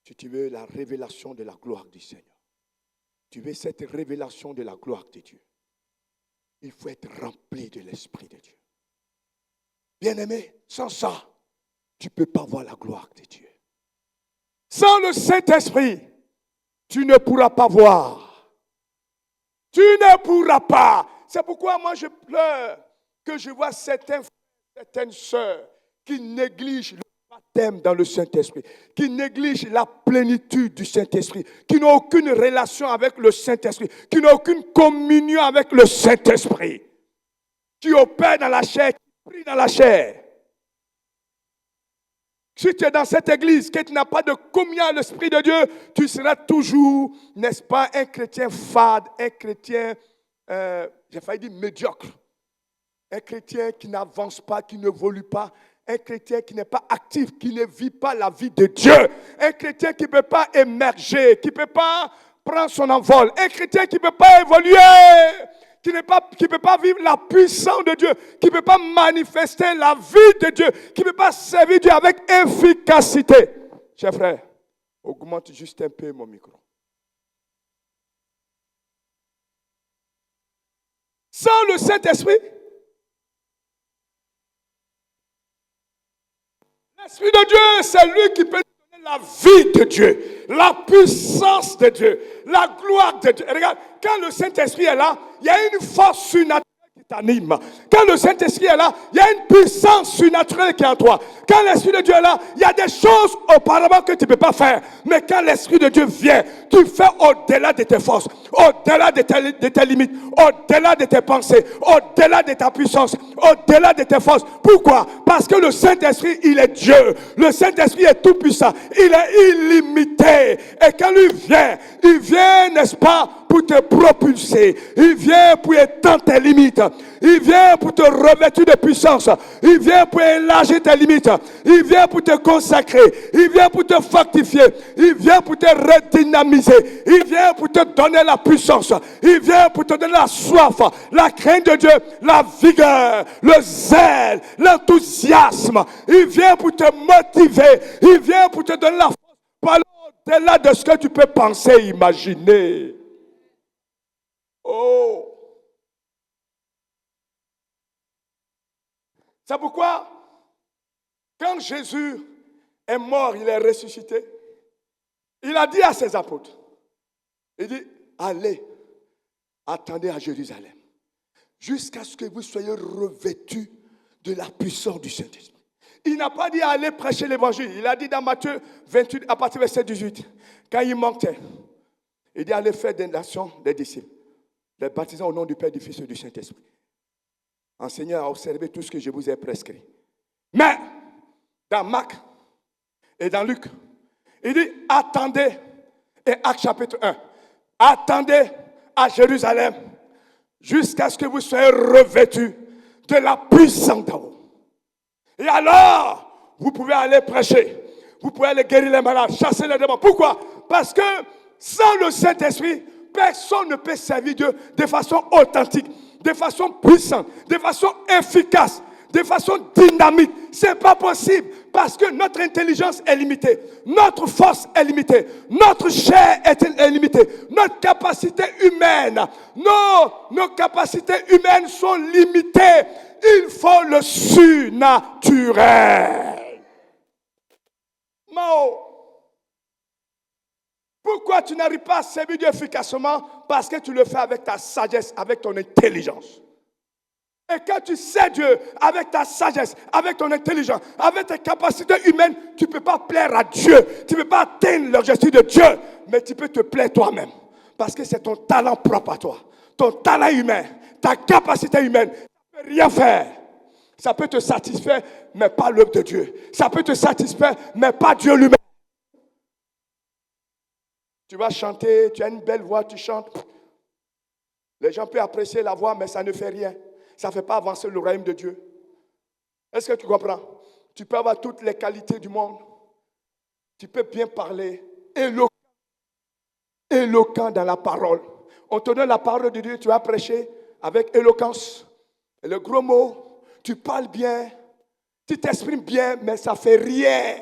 si tu veux la révélation de la gloire du Seigneur, tu veux cette révélation de la gloire de Dieu, il faut être rempli de l'Esprit de Dieu. Bien-aimé, sans ça, tu ne peux pas voir la gloire de Dieu. Sans le Saint-Esprit, tu ne pourras pas voir. Tu ne pourras pas. C'est pourquoi moi je pleure que je vois certaines sœurs qui négligent le baptême dans le Saint-Esprit, qui négligent la plénitude du Saint-Esprit, qui n'ont aucune relation avec le Saint-Esprit, qui n'ont aucune communion avec le Saint-Esprit, qui opèrent dans la chair, qui prient dans la chair. Si tu es dans cette église, que tu n'as pas de communion à l'Esprit de Dieu, tu seras toujours, n'est-ce pas, un chrétien fade, un chrétien, j'ai failli dire médiocre. Un chrétien qui n'avance pas, qui n'évolue pas. Un chrétien qui n'est pas actif, qui ne vit pas la vie de Dieu. Un chrétien qui ne peut pas émerger, qui ne peut pas prendre son envol. Un chrétien qui ne peut pas évoluer, qui ne peut pas vivre la puissance de Dieu, qui ne peut pas manifester la vie de Dieu, qui ne peut pas servir Dieu avec efficacité. Chers frères, augmente juste un peu mon micro. Sans le Saint-Esprit, l'Esprit de Dieu, c'est lui qui peut nous donner la vie de Dieu, la puissance de Dieu, la gloire de Dieu. Et regarde, quand le Saint-Esprit est là, il y a une force surnaturelle qui t'anime. Quand le Saint-Esprit est là, il y a une puissance surnaturelle qui est en toi. Quand l'Esprit de Dieu est là, il y a des choses auparavant que tu ne peux pas faire. Mais quand l'Esprit de Dieu vient, tu fais au-delà de tes forces, au-delà de tes limites, au-delà de tes pensées, au-delà de ta puissance, au-delà de tes forces. Pourquoi? Parce que le Saint-Esprit, il est Dieu. Le Saint-Esprit est tout puissant. Il est illimité. Et quand il vient, n'est-ce pas, pour te propulser. Il vient pour étendre tes limites. Il vient pour te revêtir de puissance. Il vient pour élargir tes limites. Il vient pour te consacrer. Il vient pour te fortifier. Il vient pour te redynamiser. Il vient pour te donner la puissance. Il vient pour te donner la soif, la crainte de Dieu, la vigueur, le zèle, l'enthousiasme. Il vient pour te motiver. Il vient pour te donner la force pour aller au-delà de ce que tu peux penser, imaginer. Oh! C'est pourquoi, quand Jésus est mort, il est ressuscité, il a dit à ses apôtres, il dit, allez, attendez à Jérusalem, jusqu'à ce que vous soyez revêtus de la puissance du Saint-Esprit. Il n'a pas dit allez prêcher l'évangile, il a dit dans Matthieu 28, à partir du verset 18, quand il montait, il dit allez faire des nations, des disciples, les baptisant au nom du Père, du Fils et du Saint-Esprit. Enseignez à observer tout ce que je vous ai prescrit. Mais, dans Marc et dans Luc, il dit, attendez, et Actes chapitre 1, attendez à Jérusalem jusqu'à ce que vous soyez revêtus de la puissance d'en haut. Et alors, vous pouvez aller prêcher, Vous pouvez aller guérir les malades, chasser les démons. Pourquoi? Parce que sans le Saint-Esprit, personne ne peut servir Dieu de façon authentique, de façon puissante, de façon efficace, de façon dynamique. Ce n'est pas possible parce que notre intelligence est limitée, notre force est limitée, notre chair est limitée, notre capacité humaine, nos capacités humaines sont limitées. Il faut le surnaturel. Mao. Pourquoi tu n'arrives pas à servir Dieu efficacement? Parce que tu le fais avec ta sagesse, avec ton intelligence. Et quand tu sais Dieu avec ta sagesse, avec ton intelligence, avec tes capacités humaines, tu ne peux pas plaire à Dieu. Tu ne peux pas atteindre l'objectif de Dieu. Mais tu peux te plaire toi-même. Parce que c'est ton talent propre à toi. Ton talent humain, ta capacité humaine. Ça ne peut rien faire. Ça peut te satisfaire, mais pas l'œuvre de Dieu. Ça peut te satisfaire, mais pas Dieu lui-même. Tu vas chanter, tu as une belle voix, tu chantes. Les gens peuvent apprécier la voix, mais ça ne fait rien. Ça ne fait pas avancer le royaume de Dieu. Est-ce que tu comprends? Tu peux avoir toutes les qualités du monde. Tu peux bien parler, éloquent dans la parole. On te donne la parole de Dieu, tu vas prêcher avec éloquence. Et le gros mot, tu parles bien, tu t'exprimes bien, mais ça ne fait rien.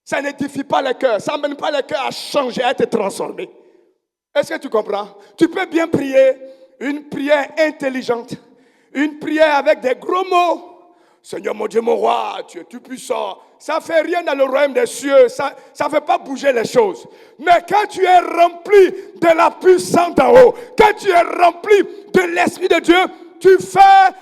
Ça n'édifie pas le cœur, ça n'amène pas le cœur à changer, à être transformé. Est-ce que tu comprends? Tu peux bien prier une prière intelligente, une prière avec des gros mots. Seigneur mon Dieu, mon roi, tu es tout puissant. Ça ne fait rien dans le royaume des cieux, ça ne fait pas bouger les choses. Mais quand tu es rempli de la puissance d'en haut, quand tu es rempli de l'Esprit de Dieu, tu fais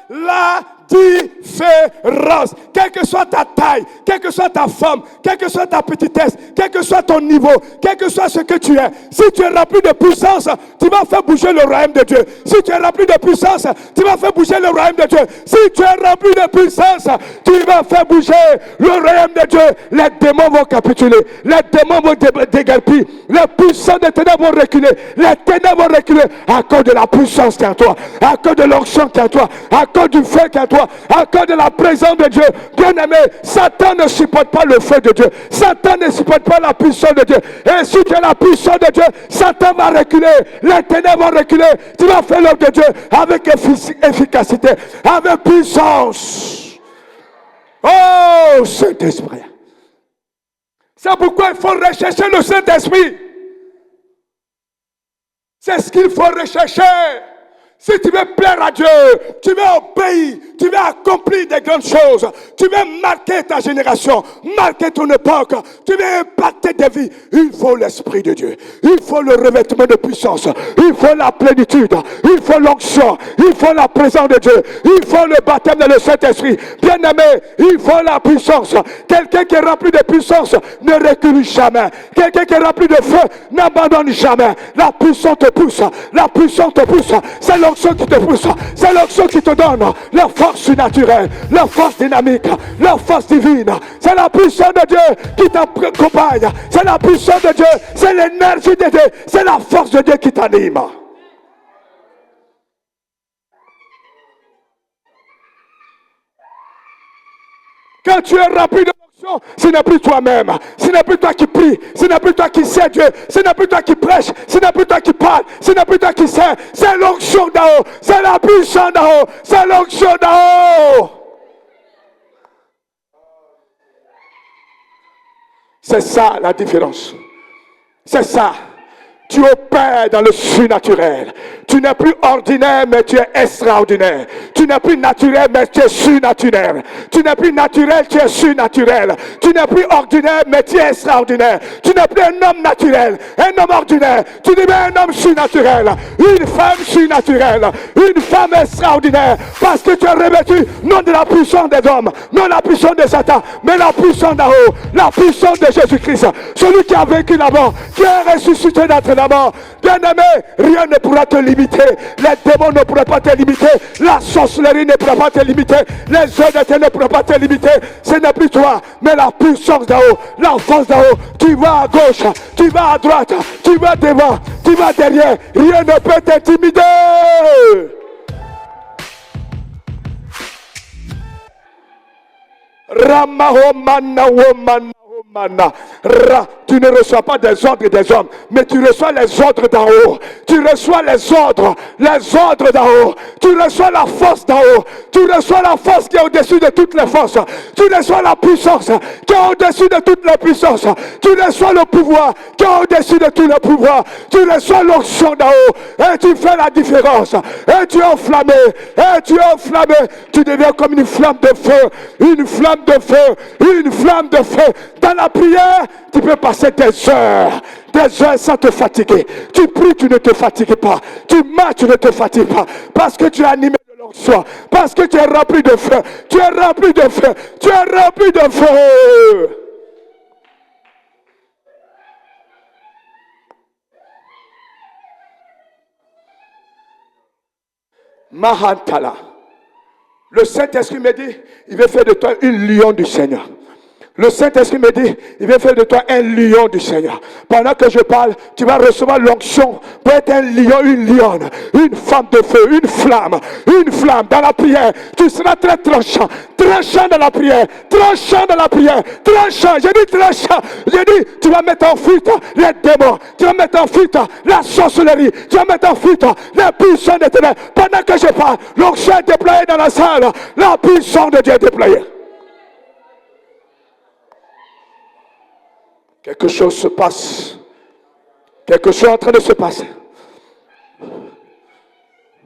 la différence. Quelle que soit ta taille, quelle que soit ta forme, quelle que soit ta petitesse, quel que soit ton niveau, quel que soit ce que tu es, si tu es rempli de puissance, tu vas faire bouger le royaume de Dieu. Si tu es rempli de puissance, tu vas faire bouger le royaume de Dieu. Si tu es rempli de puissance, tu vas faire bouger le royaume de Dieu. Les démons vont capituler, les démons vont déguerpir, les puissants des ténèbres vont reculer, les ténèbres vont reculer à cause de la puissance qui est en toi, à cause de l'onction qui est en toi, à cause du feu qui est en toi, à cause de la présence de Dieu. Bien aimé, Satan ne supporte pas le feu de Dieu. Satan ne supporte pas la puissance de Dieu. Et si tu as la puissance de Dieu, Satan va reculer, les ténèbres vont reculer. Tu vas faire l'œuvre de Dieu avec efficacité, avec puissance. Oh, Saint-Esprit. C'est pourquoi il faut rechercher le Saint-Esprit. C'est ce qu'il faut rechercher. Si tu veux plaire à Dieu, tu veux obéir, tu veux accomplir des grandes choses, tu veux marquer ta génération, marquer ton époque, tu veux impacter des vies, il faut l'Esprit de Dieu, il faut le revêtement de puissance, il faut la plénitude, il faut l'onction, il faut la présence de Dieu, il faut le baptême dans le Saint-Esprit. Bien aimé, il faut la puissance. Quelqu'un qui est rempli de puissance ne recule jamais. Quelqu'un qui est rempli de feu n'abandonne jamais. La puissance te pousse, la puissance te pousse. C'est l'onction qui te pousse, c'est l'onction qui te donne la force surnaturelle, la force dynamique, la force divine. C'est la puissance de Dieu qui t'accompagne, c'est la puissance de Dieu, c'est l'énergie de Dieu, c'est la force de Dieu qui t'anime. Quand tu es rempli de l'onction, ce n'est plus toi-même, ce n'est plus toi qui prie, ce n'est plus toi qui sais Dieu, ce n'est plus toi qui prêche, ce n'est plus toi qui parle, ce n'est plus toi qui sais, c'est l'onction d'en haut, c'est la puissance d'en haut, c'est l'onction d'en haut. C'est ça la différence. C'est ça. Tu opères dans le surnaturel. Tu n'es plus ordinaire, mais tu es extraordinaire. Tu n'es plus naturel, mais tu es surnaturel. Tu n'es plus naturel, tu es surnaturel. Tu n'es plus ordinaire, mais tu es extraordinaire. Tu n'es plus un homme naturel, un homme ordinaire. Tu deviens un homme surnaturel, une femme surnaturelle, une femme extraordinaire. Parce que tu es revêtu non de la puissance des hommes, non de la puissance de Satan, mais la puissance d'en haut, la puissance de Jésus-Christ. Celui qui a vécu la mort, qui est ressuscité d'entre la mort. Bien aimé, rien ne pourra te limiter. Les démons ne pourront pas te limiter. La sorcellerie ne pourra pas te limiter. Les œuvres de Dieu ne pourront pas te limiter. Ce n'est plus toi, mais la puissance d'en haut, la force d'en haut. Tu vas à gauche, tu vas à droite, tu vas devant, tu vas derrière. Rien ne peut t'intimider. Ramaho mana womana Tu ne reçois pas des ordres des hommes, mais tu reçois les ordres d'en haut. Tu reçois les ordres d'en haut. Tu reçois la force d'en haut. Tu reçois la force qui est au-dessus de toutes les forces. Tu reçois la puissance qui est au-dessus de toutes les puissances. Tu reçois le pouvoir qui est au-dessus de tous les pouvoirs. Tu reçois l'onction d'en haut et tu fais la différence. Et tu es enflammé. Tu deviens comme une flamme de feu. Une flamme de feu. Une flamme de feu. Dans la prière, tu peux passer des heures sans te fatiguer. Tu pries, tu ne te fatigues pas. Tu marches, tu ne te fatigues pas. Parce que tu es animé de l'onction. Parce que tu es rempli de feu. Tu es rempli de feu. Tu es rempli de feu. Mahantala. Le Saint-Esprit me dit, il veut faire de toi une lion du Seigneur. Le Saint-Esprit me dit, il veut faire de toi un lion du Seigneur. Pendant que je parle, tu vas recevoir l'onction pour être un lion, une lionne, une femme de feu, une flamme dans la prière. Tu seras très tranchant dans la prière, tranchant dans la prière, tranchant. J'ai dit tranchant. J'ai dit, tu vas mettre en fuite les démons, tu vas mettre en fuite la sorcellerie, tu vas mettre en fuite les puissances des ténèbres. Pendant que je parle, l'onction est déployée dans la salle, la puissance de Dieu est déployée. Quelque chose se passe. Quelque chose est en train de se passer.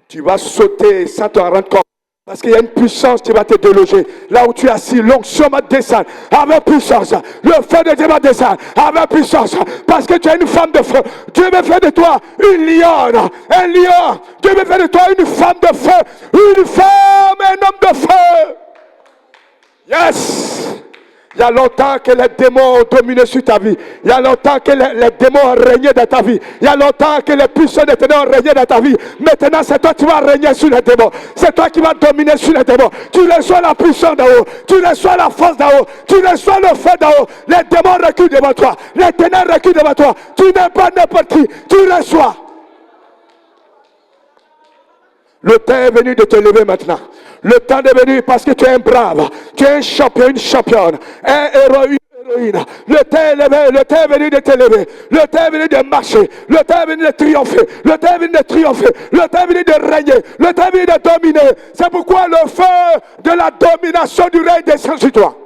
Tu vas sauter sans te rendre compte. Parce qu'il y a une puissance qui va te déloger. Là où tu es assis, l'onction va descendre avec puissance. Le feu de Dieu va descendre avec puissance. Parce que tu es une femme de feu. Dieu veut faire de toi une lionne, un lion. Dieu veut faire de toi une femme de feu. Une femme, un homme de feu. Yes! Il y a longtemps que les démons ont dominé sur ta vie. Il y a longtemps que les démons ont régné dans ta vie. Il y a longtemps que les puissants des ténèbres ont régné dans ta vie. Maintenant, c'est toi qui vas régner sur les démons. C'est toi qui vas dominer sur les démons. Tu reçois la puissance d'en haut. Tu reçois la force d'en haut. Tu reçois le feu d'en haut. Les démons reculent devant toi. Les ténèbres reculent devant toi. Tu n'es pas n'importe qui. Tu reçois. Le temps est venu de te lever maintenant. Le temps est venu parce que tu es un brave. Tu es un champion, une championne. Un héros, une héroïne. Le temps est levé. Le temps est venu de te lever. Le temps est venu de marcher. Le temps est venu de triompher. Le temps est venu de triompher. Le temps est venu de régner. Le temps est venu de dominer. C'est pourquoi le feu de la domination du règne descend sur toi.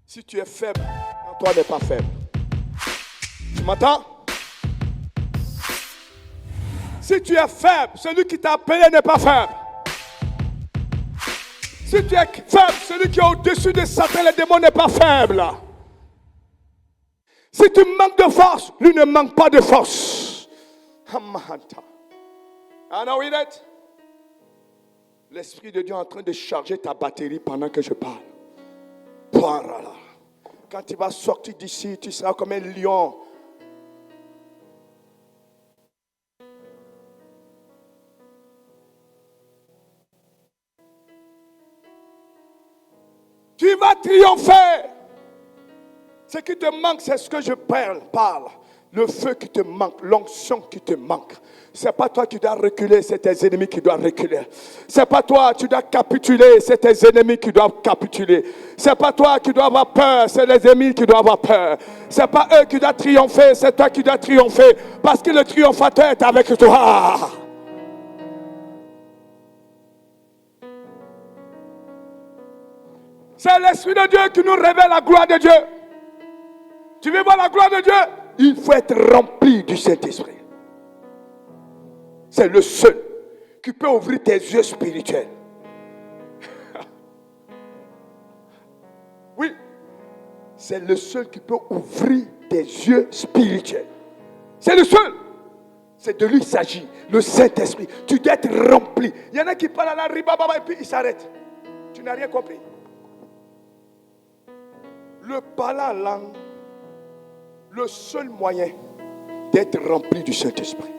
Si tu es faible, toi n'est pas faible. Tu m'entends? Si tu es faible, celui qui t'a appelé n'est pas faible. Si tu es faible, celui qui est au-dessus de Satan, les démons n'est pas faible. Si tu manques de force, lui ne manque pas de force. L'Esprit de Dieu est en train de charger ta batterie pendant que je parle. Quand tu vas sortir d'ici, tu seras comme un lion. Tu vas triompher. Ce qui te manque, c'est ce que je parle. Le feu qui te manque, l'onction qui te manque. C'est pas toi qui dois reculer, c'est tes ennemis qui doivent reculer. C'est pas toi qui dois capituler, c'est tes ennemis qui doivent capituler. C'est pas toi qui dois avoir peur, c'est les ennemis qui doivent avoir peur. C'est pas eux qui doivent triompher, c'est toi qui dois triompher. Parce que le triomphateur est avec toi. C'est l'Esprit de Dieu qui nous révèle la gloire de Dieu. Tu veux voir la gloire de Dieu? Il faut être rempli du Saint-Esprit. C'est le seul qui peut ouvrir tes yeux spirituels. Oui, c'est le seul qui peut ouvrir tes yeux spirituels. C'est le seul. C'est de lui qu'il s'agit, le Saint-Esprit. Tu dois être rempli. Il y en a qui parlent à la ribababa et puis ils s'arrêtent. Tu n'as rien compris. Le parler en langue, le seul moyen d'être rempli du Saint-Esprit.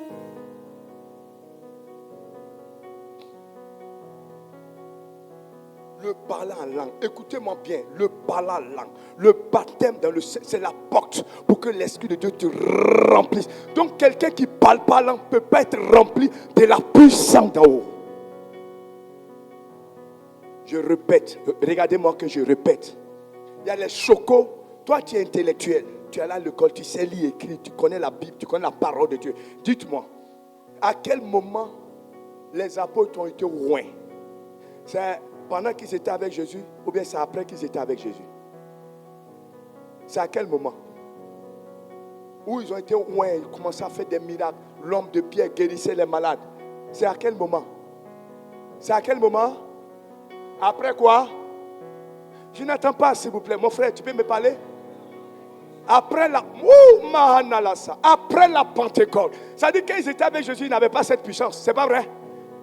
Le parler en langue, écoutez-moi bien, le parler en langue, le baptême dans le Seigneur, c'est la porte pour que l'Esprit de Dieu te remplisse. Donc quelqu'un qui parle pas en langue ne peut pas être rempli de la puissance d'en haut. Je répète, regardez-moi que je répète. Il y a les chocos, toi tu es intellectuel, tu es allé à l'école, tu sais lire, écrire, tu connais la Bible, tu connais la parole de Dieu. Dites-moi, à quel moment les apôtres ont été loin? C'est pendant qu'ils étaient avec Jésus ou bien c'est après qu'ils étaient avec Jésus? C'est à quel moment? Où ils ont été loin, ils commençaient à faire des miracles. L'homme de Pierre guérissait les malades. C'est à quel moment? C'est à quel moment? Après quoi? Je n'attends pas, s'il vous plaît. Mon frère, tu peux me parler? Après la Pentecôte. Ça dit qu'ils étaient avec Jésus, ils n'avaient pas cette puissance. C'est pas vrai?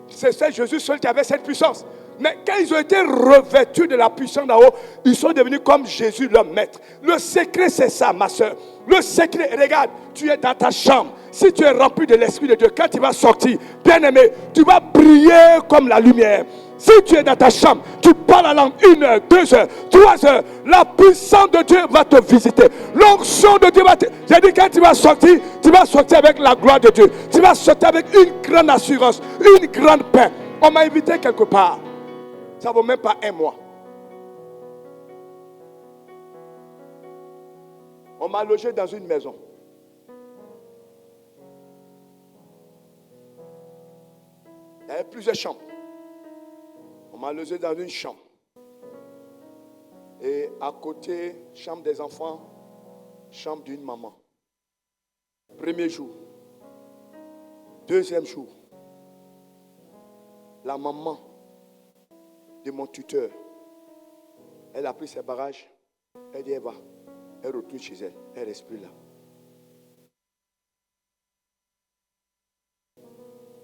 C'est Jésus seul qui avait cette puissance. Mais quand ils ont été revêtus de la puissance d'en haut, ils sont devenus comme Jésus, leur maître. Le secret, c'est ça, ma soeur. Le secret, regarde, tu es dans ta chambre. Si tu es rempli de l'Esprit de Dieu, quand tu vas sortir, bien aimé, tu vas briller comme la lumière. Si tu es dans ta chambre, tu parles la langue 1 heure, 2 heures, 3 heures, la puissance de Dieu va te visiter. L'onction de Dieu va te... J'ai dit, quand tu vas sortir avec la gloire de Dieu. Tu vas sortir avec une grande assurance, une grande paix. On m'a invité quelque part. Ça ne vaut même pas 1 mois. On m'a logé dans une maison. Il y avait plusieurs chambres. On m'a logé dans une chambre. Et à côté, chambre des enfants, chambre d'une maman. Premier jour. Deuxième jour. La maman de mon tuteur, elle a pris ses bagages, elle dit elle va, elle retourne chez elle, elle reste plus là.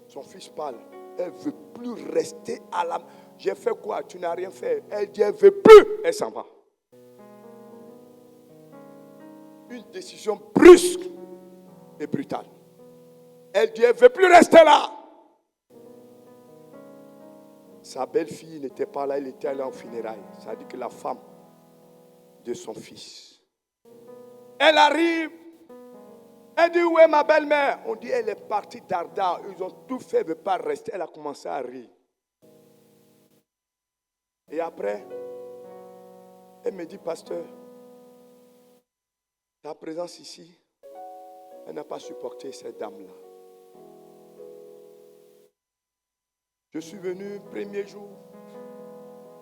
Son fils parle, elle ne veut plus rester à la... J'ai fait quoi? Tu n'as rien fait. Elle dit elle ne veut plus, elle s'en va. Une décision brusque et brutale. Elle dit elle ne veut plus rester là. Sa belle-fille n'était pas là, elle était allée en funérailles. Ça veut dire que la femme de son fils. Elle arrive, elle dit où est ma belle-mère? On dit elle est partie d'Arda, ils ont tout fait, elle ne veut pas rester. Elle a commencé à rire. Et après, elle me dit, pasteur, ta présence ici, elle n'a pas supporté cette dame-là. Je suis venu premier jour,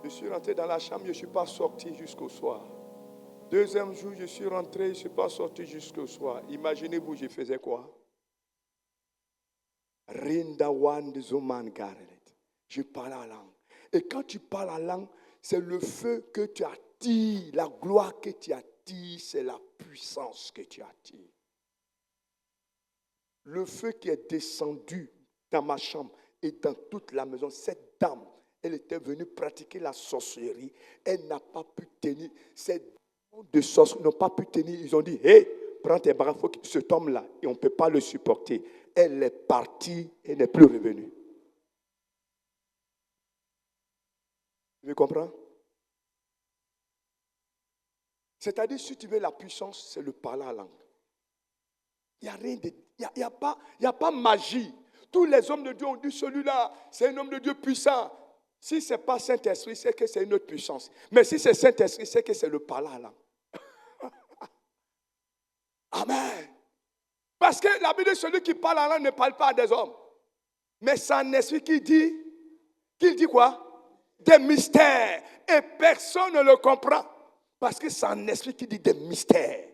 je suis rentré dans la chambre, je ne suis pas sorti jusqu'au soir. Deuxième jour, je suis rentré, je ne suis pas sorti jusqu'au soir. Imaginez-vous, je faisais quoi? Je parle en langue. Et quand tu parles en langue, c'est le feu que tu attires, la gloire que tu attires, c'est la puissance que tu attires. Le feu qui est descendu dans ma chambre, et dans toute la maison, cette dame, elle était venue pratiquer la sorcellerie. Elle n'a pas pu tenir. Ces démons de sorcellerie n'ont pas pu tenir. Ils ont dit, hé, prends tes bras, il faut que cet homme-là, et on ne peut pas le supporter. Elle est partie et n'est plus revenue. Tu comprends? C'est-à-dire, si tu veux la puissance, c'est le parler en langue. Il n'y a rien de... Il n'y a pas magie. Tous les hommes de Dieu ont dit, celui-là, c'est un homme de Dieu puissant. Si ce n'est pas Saint-Esprit, c'est que c'est une autre puissance. Mais si c'est Saint-Esprit, c'est que c'est le parler en langue. Amen. Parce que la Bible dit, celui qui parle en langue ne parle pas à des hommes. Mais c'est un esprit qui dit quoi? Des mystères. Et personne ne le comprend. Parce que c'est un esprit qui dit des mystères.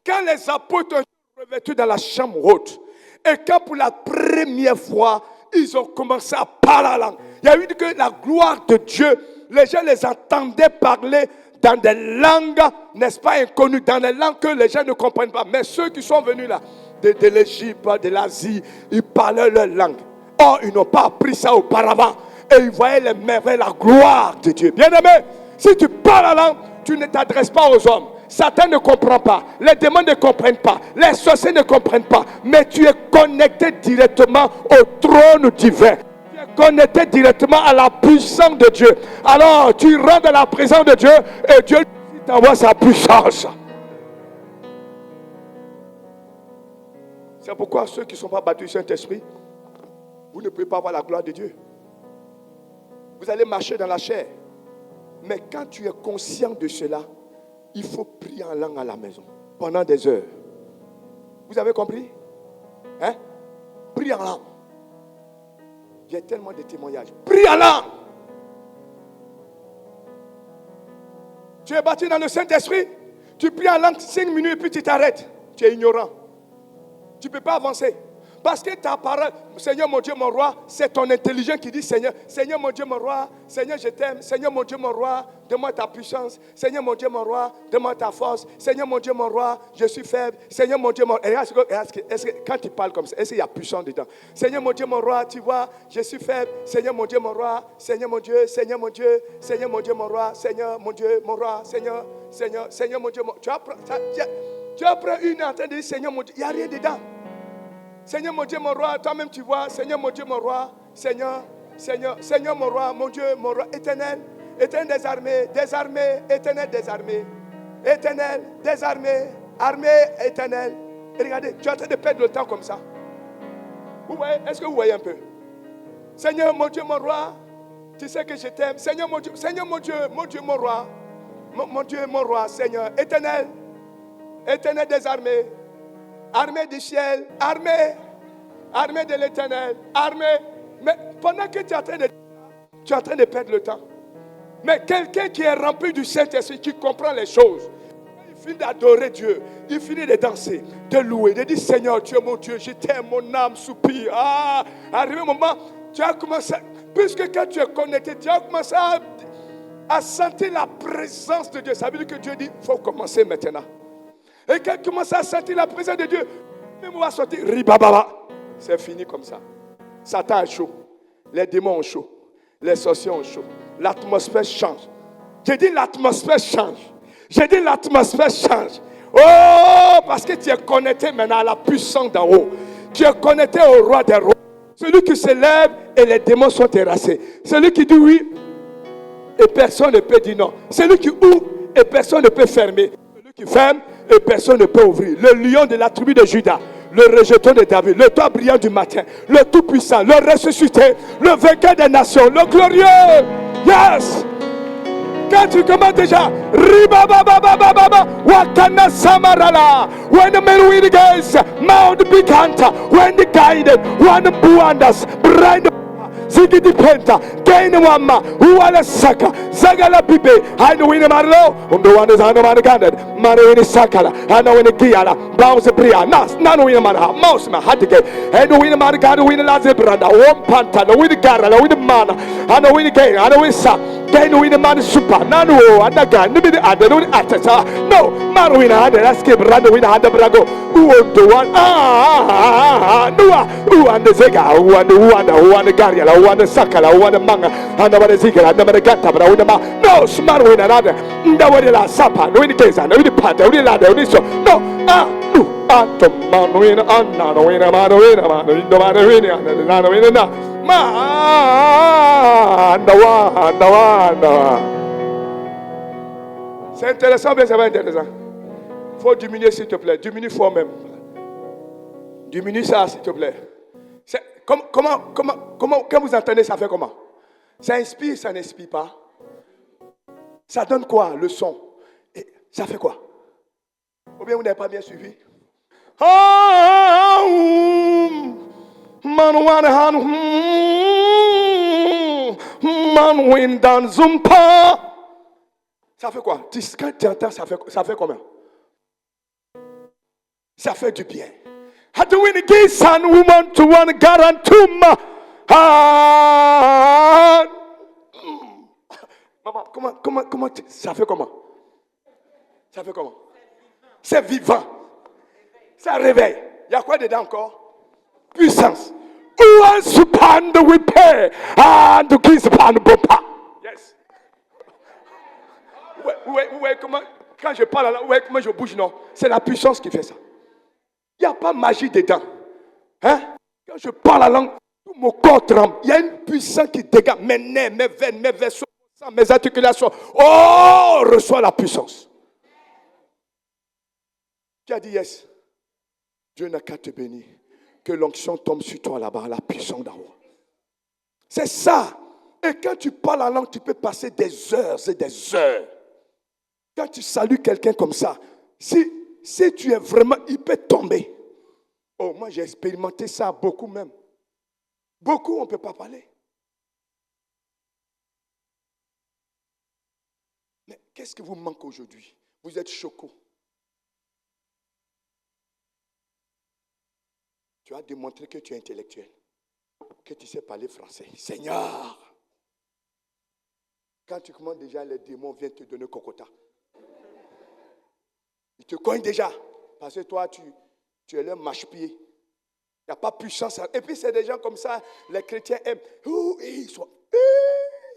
Quand les apôtres ont été revêtus dans la chambre haute, et quand pour la première fois, ils ont commencé à parler en langue. Il y a eu que la gloire de Dieu, les gens les entendaient parler dans des langues, n'est-ce pas, inconnues, dans des langues que les gens ne comprennent pas. Mais ceux qui sont venus là, de l'Égypte, de l'Asie, ils parlaient leur langue. Or, ils n'ont pas appris ça auparavant. Et ils voyaient les merveilles, la gloire de Dieu. Bien-aimé, si tu parles en langue, tu ne t'adresses pas aux hommes. Satan ne comprend pas. Les démons ne comprennent pas. Les sorciers ne comprennent pas. Mais tu es connecté directement au trône divin. Tu es connecté directement à la puissance de Dieu. Alors tu rentres dans la présence de Dieu et Dieu t'envoie sa puissance. C'est pourquoi ceux qui ne sont pas battus du Saint-Esprit, vous ne pouvez pas voir la gloire de Dieu. Vous allez marcher dans la chair. Mais quand tu es conscient de cela, il faut prier en langue à la maison pendant des heures. Vous avez compris? Hein? Prie en langue. J'ai tellement de témoignages. Prie en langue. Tu es battu dans le Saint-Esprit. Tu pries en langue 5 minutes et puis tu t'arrêtes. Tu es ignorant. Tu ne peux pas avancer. Parce que ta parole, Seigneur mon Dieu, mon roi, c'est ton intelligence qui dit Seigneur, Seigneur mon Dieu, mon roi, Seigneur je t'aime, Seigneur mon Dieu, mon roi, donne-moi ta puissance, Seigneur mon Dieu, mon roi, donne-moi ta force, Seigneur mon Dieu, mon roi, je suis faible, Seigneur mon Dieu, mon roi. Est-ce que quand tu parles comme ça, est-ce qu'il y a puissance dedans? Seigneur mon Dieu, mon roi, tu vois, je suis faible, Seigneur mon Dieu, mon roi, Seigneur mon Dieu, Seigneur mon Dieu, Seigneur mon Dieu, mon roi, Seigneur mon Dieu, mon roi, Seigneur mon Dieu, mon... Tu apprends une en train de dire Seigneur mon Dieu, il n'y a rien dedans. Seigneur mon Dieu, mon roi, toi-même tu vois, Seigneur mon Dieu, mon roi, Seigneur mon roi, mon Dieu, mon roi, éternel des armées, éternel des armées, éternel des armées, armée éternelle. Et regardez, tu es en train de perdre le temps comme ça. Vous voyez, est-ce que vous voyez un peu? Seigneur mon Dieu, mon roi, tu sais que je t'aime. Seigneur mon Dieu, mon roi, mon Dieu, mon roi, Seigneur, éternel des armées. Armée du ciel, armée de l'éternel, armée. Mais pendant que tu es en train de perdre le temps. Mais quelqu'un qui est rempli du Saint-Esprit, qui comprend les choses, il finit d'adorer Dieu, il finit de danser, de louer, de dire Seigneur, tu es mon Dieu, je t'aime, mon âme soupire. Arrivé un moment, tu as commencé, puisque quand tu es connecté, tu as commencé à sentir la présence de Dieu. Ça veut dire que Dieu dit, il faut commencer maintenant. Et quand tu commences à sentir la présence de Dieu, même on va sortir, ribababa. C'est fini comme ça. Satan est chaud. Les démons ont chaud. Les sorciers ont chaud. L'atmosphère change. J'ai dit l'atmosphère change. Oh, parce que tu es connecté maintenant à la puissance d'en haut. Tu es connecté au roi des rois. Celui qui se lève et les démons sont terrassés. Celui qui dit oui et personne ne peut dire non. Celui qui ouvre et personne ne peut fermer. Celui qui ferme et personne ne peut ouvrir. Le lion de la tribu de Juda, le rejeton de David, le toit brillant du matin, le tout-puissant, le ressuscité, le vainqueur des nations, le glorieux. Yes! Quand tu commences déjà, Ribabababababa, Wakana Samarala, when the men with the guys, Mount Big Hunter, when the guided, when the Buandas, Brand. Zigidi Penta, Gain Wama, Uala Saka, Zagala Pipe, I know in the Marlo, the one is on the Maraganded, Maro in the Sakala, I know in the Kiala, Bounce the Bria, Nano in the Mara, Mousma, Hatike, and the Winner Maragado, Winner Lazebranda, one Panta, the Winner Garala, with the Mana, I know in the game, I know in Sa, Gain in the Man Super, Nano, and the gun, maybe the other, no, Maro in a hand, let's keep Rando in a hand of Brago, who the one, Noah, who and the Zega, who and the Garriala. One sakala, one manga, and the zigala, and the gata, but I would no smart win another. The way la sapa, no in the case, and the part, the ladder, no, the man win, another win, a man win, a man win, the man win, another win, the one. C'est intéressant, mais ça va être intéressant. Il faut diminuer, s'il te plaît. Diminue fort même. Diminue ça, s'il te plaît. Comment, quand vous entendez, ça fait comment? Ça inspire, ça n'inspire pas? Ça donne quoi, le son? Et ça fait quoi? Ou bien vous n'avez pas bien suivi? Ça fait quoi? Quand tu entends, ça fait combien? Ça fait du bien. How do we get son woman to one garantuma? Maman, comment ça fait comment? Ça fait comment? C'est vivant. Ça réveille. Il y a quoi dedans encore? Puissance. Où se prend de whipper and de qui se prend de bopa? Yes. Ouais, comment? Quand je parle là, ouais, comment je bouge, non? C'est la puissance qui fait ça. Il n'y a pas magie dedans. Hein? Quand je parle la langue, Mon corps tremble. Il y a une puissance qui dégage mes nerfs, mes veines, mes vaisseaux, mes articulations. Oh, reçois la puissance. Qui a dit yes? Dieu n'a qu'à te bénir. Que l'onction tombe sur toi là-bas, la puissance d'en haut. C'est ça. Et quand tu parles en langue, tu peux passer des heures et des heures. Quand tu salues quelqu'un comme ça, si tu es vraiment, il peut tomber. Oh, moi j'ai expérimenté ça beaucoup même. Beaucoup, on ne peut pas parler. Mais qu'est-ce qui vous manque aujourd'hui? Vous êtes choco. Tu as démontré que tu es intellectuel, que tu sais parler français. Seigneur! Quand tu commences déjà, les démons viennent te donner cocota. Ils te cognent déjà. Parce que toi, tu es leur mâche-pied. Il n'y a pas puissance. Et puis, c'est des gens comme ça, les chrétiens aiment. Ils sont.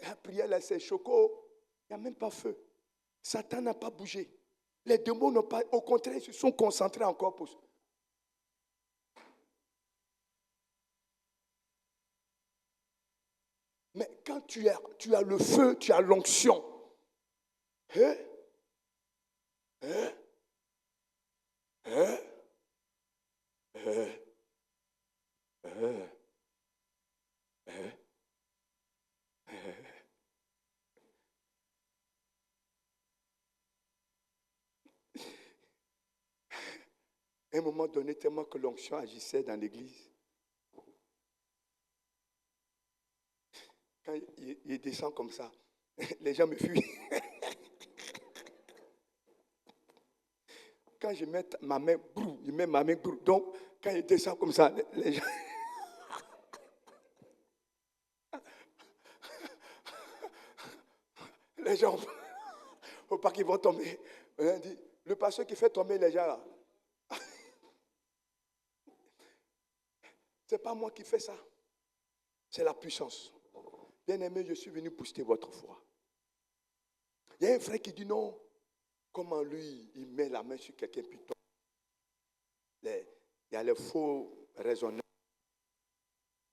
La prière, là, c'est choco. Il n'y a même pas feu. Satan n'a pas bougé. Les démons n'ont pas. Au contraire, ils se sont concentrés encore pour. Mais quand tu as le feu, tu as l'onction. À un moment donné, tellement que l'onction agissait dans l'église. Quand il descend comme ça, les gens me fuient. Quand je mets ma main, brou, il met ma main, brou. Donc, quand il descend comme ça, les gens... Les gens, il ne faut pas qu'ils vont tomber. On dit, le pasteur qui fait tomber les gens là. Ce n'est pas moi qui fais ça. C'est la puissance. Bien-aimé, je suis venu booster votre foi. Il y a un frère qui dit non. Comment lui, il met la main sur quelqu'un puis tombe. Il y a les faux raisonnements.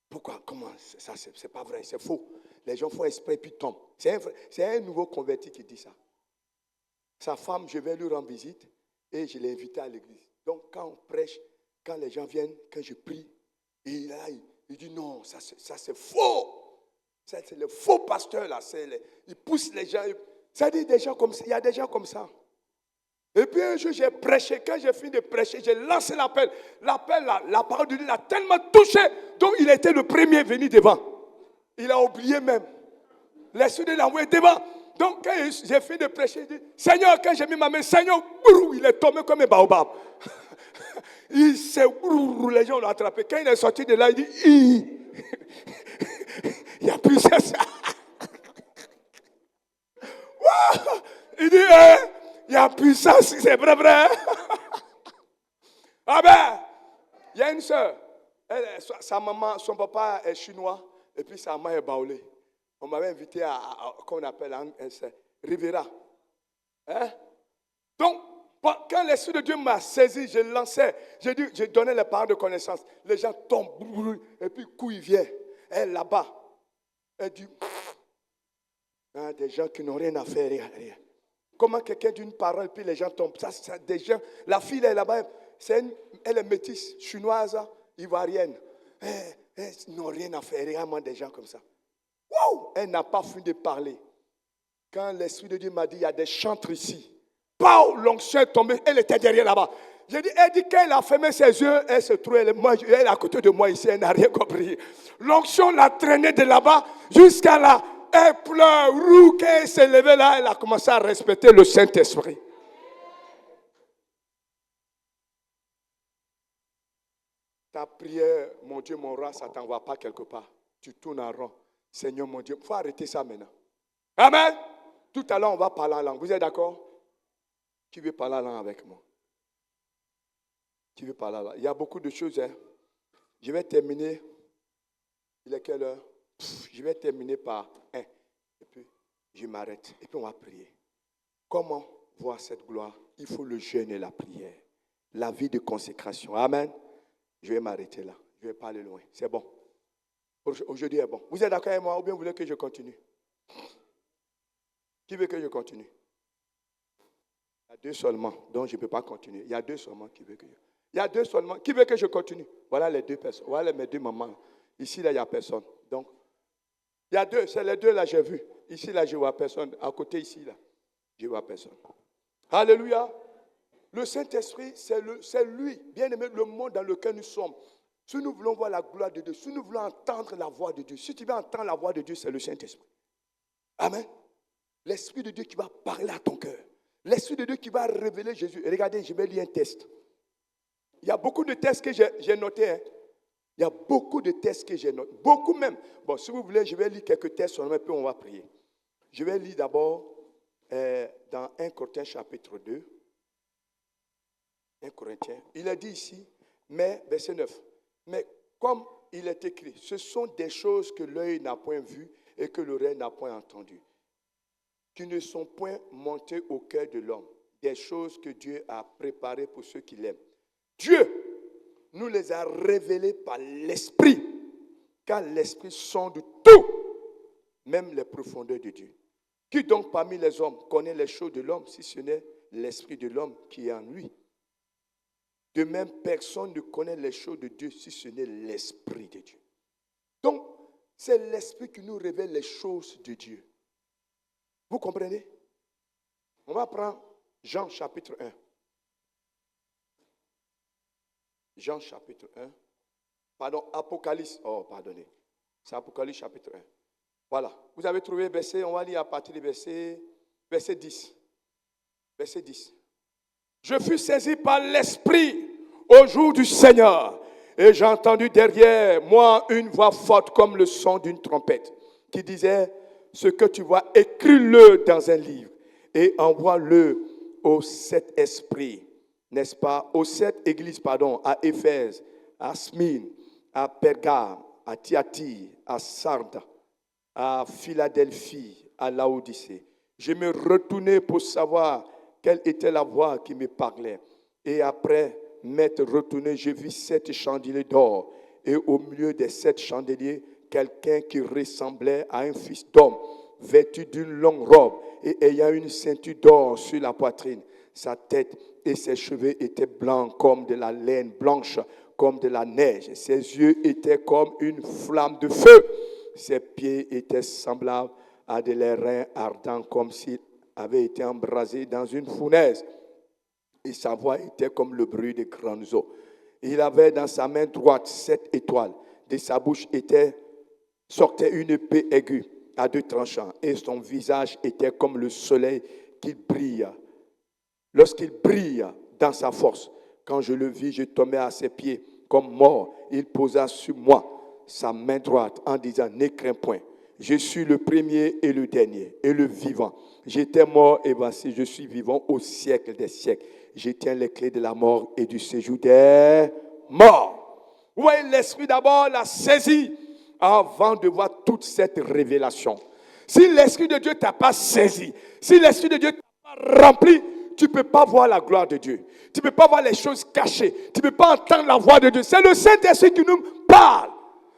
Pourquoi? Comment? Ça, c'est pas vrai, c'est faux. Les gens font exprès puis tombent. C'est un nouveau converti qui dit ça. Sa femme, je vais lui rendre visite et je l'ai invité à l'église. Donc, quand on prêche, quand les gens viennent, quand je prie, et là, il dit non, ça c'est faux. C'est le faux pasteur là. Il pousse les gens. Ça dit des gens comme ça. Il y a des gens comme ça. Et puis un jour, j'ai prêché. Quand j'ai fini de prêcher, j'ai lancé l'appel. L'appel, la parole de Dieu l'a tellement touché. Donc, il était le premier venu devant. Il a oublié même. L'esprit de l'envoyer devant. Donc, quand j'ai fini de prêcher, il dit, Seigneur, quand j'ai mis ma main, Seigneur, il est tombé comme un baobab. Il s'est, les gens l'ont attrapé. Quand il est sorti de là, il dit, il n'y a plus ça. Il dit, il y a puissance, c'est vrai. Ah ben, il y a une soeur. Sa maman, son papa est chinois, et puis sa maman est baoulée. On m'avait invité à qu'on appelle Rivera. Hein? Donc, quand l'Esprit de Dieu m'a saisi, je lançais, je donnais les paroles de connaissance. Les gens tombent, et puis coup il vient. Elle là-bas, elle dit, des gens qui n'ont rien à faire, rien. Comment quelqu'un dit une parole, puis les gens tombent. Ça, des gens, la fille elle est là-bas, elle est métisse, chinoise, ivoirienne. Ils n'ont rien à faire, réellement des gens comme ça. Wow! Elle n'a pas fini de parler. Quand l'Esprit de Dieu m'a dit, il y a des chantres ici. Pow! L'onction est tombée, elle était derrière là-bas. Elle dit, quand elle a fermé ses yeux, elle se trouve, elle est à côté de moi ici, elle n'a rien compris. L'onction l'a traînée de là-bas jusqu'à là. Elle pleure, quand elle s'est levée là, elle a commencé à respecter le Saint-Esprit. Ta prière, mon Dieu, mon roi, ça ne t'envoie pas quelque part. Tu tournes en rond. Seigneur, mon Dieu, il faut arrêter ça maintenant. Amen. Tout à l'heure, on va parler en langue. Vous êtes d'accord? Qui veut parler en langue avec moi? Qui veut parler en langue? Il y a beaucoup de choses. Hein. Je vais terminer. Il est quelle heure? Je vais terminer par 1. Et puis, je m'arrête. Et puis, on va prier. Comment voir cette gloire? Il faut le jeûne et la prière. La vie de consécration. Amen. Je vais m'arrêter là. Je ne vais pas aller loin. C'est bon. Aujourd'hui est bon. Vous êtes d'accord avec moi ou bien vous voulez que je continue? Qui veut que je continue? Il y a deux seulement, donc je ne peux pas continuer. Il y a deux seulement qui veut que je... Il y a deux seulement. Qui veut que je continue? Voilà les deux personnes. Voilà mes deux mamans. Ici, là, il n'y a personne. Donc, il y a deux. C'est les deux, là, j'ai vu. Ici, là, je ne vois personne. À côté, ici, là, je ne vois personne. Alléluia. Le Saint-Esprit, c'est lui, bien aimé, le monde dans lequel nous sommes. Si nous voulons voir la gloire de Dieu, si nous voulons entendre la voix de Dieu, si tu veux entendre la voix de Dieu, c'est le Saint-Esprit. Amen. L'Esprit de Dieu qui va parler à ton cœur. L'Esprit de Dieu qui va révéler Jésus. Et regardez, je vais lire un test. Il y a beaucoup de tests que j'ai notés. Hein. Il y a beaucoup de tests que j'ai notés. Beaucoup même. Bon, si vous voulez, je vais lire quelques tests seulement, puis on va prier. Je vais lire d'abord dans 1 Corinthiens chapitre 2. 1 Corinthiens. Il a dit ici, mais, verset 9, mais comme il est écrit, ce sont des choses que l'œil n'a point vues et que l'oreille n'a point entendues, qui ne sont point montées au cœur de l'homme, des choses que Dieu a préparées pour ceux qui l'aiment. Dieu nous les a révélées par l'Esprit, car l'Esprit sonde tout, même les profondeurs de Dieu. Qui donc parmi les hommes connaît les choses de l'homme, si ce n'est l'Esprit de l'homme qui est en lui? De même, personne ne connaît les choses de Dieu si ce n'est l'Esprit de Dieu. Donc, c'est l'Esprit qui nous révèle les choses de Dieu. Vous comprenez? On va prendre Jean chapitre 1. Jean chapitre 1. Pardon, Apocalypse. Oh, pardonnez. C'est Apocalypse chapitre 1. Voilà. Vous avez trouvé le verset, on va lire à partir du verset 10. Verset 10. Je fus saisi par l'Esprit au jour du Seigneur, et j'ai entendu derrière moi une voix forte comme le son d'une trompette, qui disait, ce que tu vois, écris-le dans un livre, et envoie-le aux 7 esprits, n'est-ce pas, aux 7 églises, à Éphèse, à Smyrne, à Pergame, à Thyatire, à Sardes, à Philadelphie, à Laodicée. Je me retournai pour savoir quelle était la voix qui me parlait. Et après m'être retourné, je vis 7 chandeliers d'or. Et au milieu des 7 chandeliers, quelqu'un qui ressemblait à un fils d'homme, vêtu d'une longue robe et ayant une ceinture d'or sur la poitrine. Sa tête et ses cheveux étaient blancs comme de la laine, blanche comme de la neige. Ses yeux étaient comme une flamme de feu. Ses pieds étaient semblables à de l'airain ardent, comme s'il avait été embrasé dans une fournaise. Et sa voix était comme le bruit de grandes eaux. Il avait dans sa main droite 7 étoiles. De sa bouche sortait une épée aiguë à 2 tranchants. Et son visage était comme le soleil qui brille. Lorsqu'il brille dans sa force, quand je le vis, je tombais à ses pieds comme mort. Il posa sur moi sa main droite en disant, ne crains point. Je suis le premier et le dernier et le vivant. J'étais mort et voici, je suis vivant au siècle des siècles. Je tiens les clés de la mort et du séjour des morts. Vous voyez, l'Esprit d'abord l'a saisi avant de voir toute cette révélation. Si l'Esprit de Dieu ne t'a pas saisi, si l'Esprit de Dieu ne t'a pas rempli, tu ne peux pas voir la gloire de Dieu. Tu ne peux pas voir les choses cachées. Tu ne peux pas entendre la voix de Dieu. C'est le Saint-Esprit qui nous parle.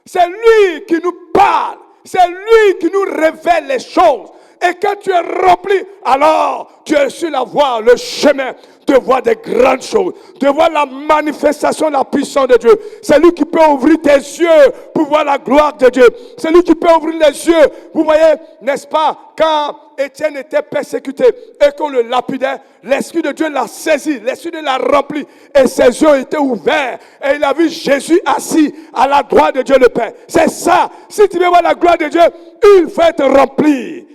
C'est lui qui nous parle. C'est lui qui nous révèle les choses. Et quand tu es rempli, alors tu es sur la voie, le chemin de voir des grandes choses, de voir la manifestation de la puissance de Dieu. C'est lui qui peut ouvrir tes yeux pour voir la gloire de Dieu. C'est lui qui peut ouvrir les yeux. Vous voyez, n'est-ce pas, quand Étienne était persécuté et qu'on le lapidait, l'Esprit de Dieu l'a saisi, l'Esprit de Dieu l'a rempli et ses yeux étaient ouverts et il a vu Jésus assis à la droite de Dieu le Père. C'est ça. Si tu veux voir la gloire de Dieu, il faut être rempli.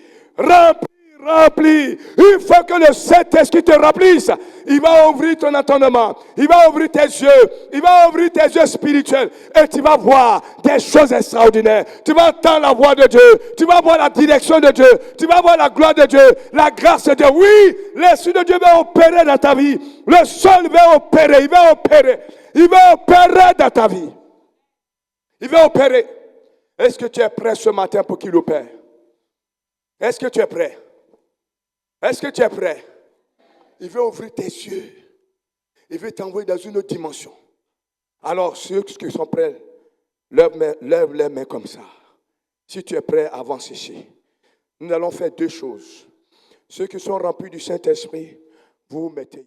Rempli. Il faut que le Saint-Esprit te remplisse. Il va ouvrir ton entendement. Il va ouvrir tes yeux. Il va ouvrir tes yeux spirituels. Et tu vas voir des choses extraordinaires. Tu vas entendre la voix de Dieu. Tu vas voir la direction de Dieu. Tu vas voir la gloire de Dieu. La grâce de Dieu. Oui, l'Esprit de Dieu va opérer dans ta vie. Le seul va opérer. Il va opérer. Il va opérer dans ta vie. Il va opérer. Est-ce que tu es prêt ce matin pour qu'il opère? Est-ce que tu es prêt? Est-ce que tu es prêt? Il veut ouvrir tes yeux. Il veut t'envoyer dans une autre dimension. Alors, ceux qui sont prêts, Lève les mains comme ça. Si tu es prêt, avance ici. Nous allons faire deux choses. Ceux qui sont remplis du Saint-Esprit, vous vous mettez.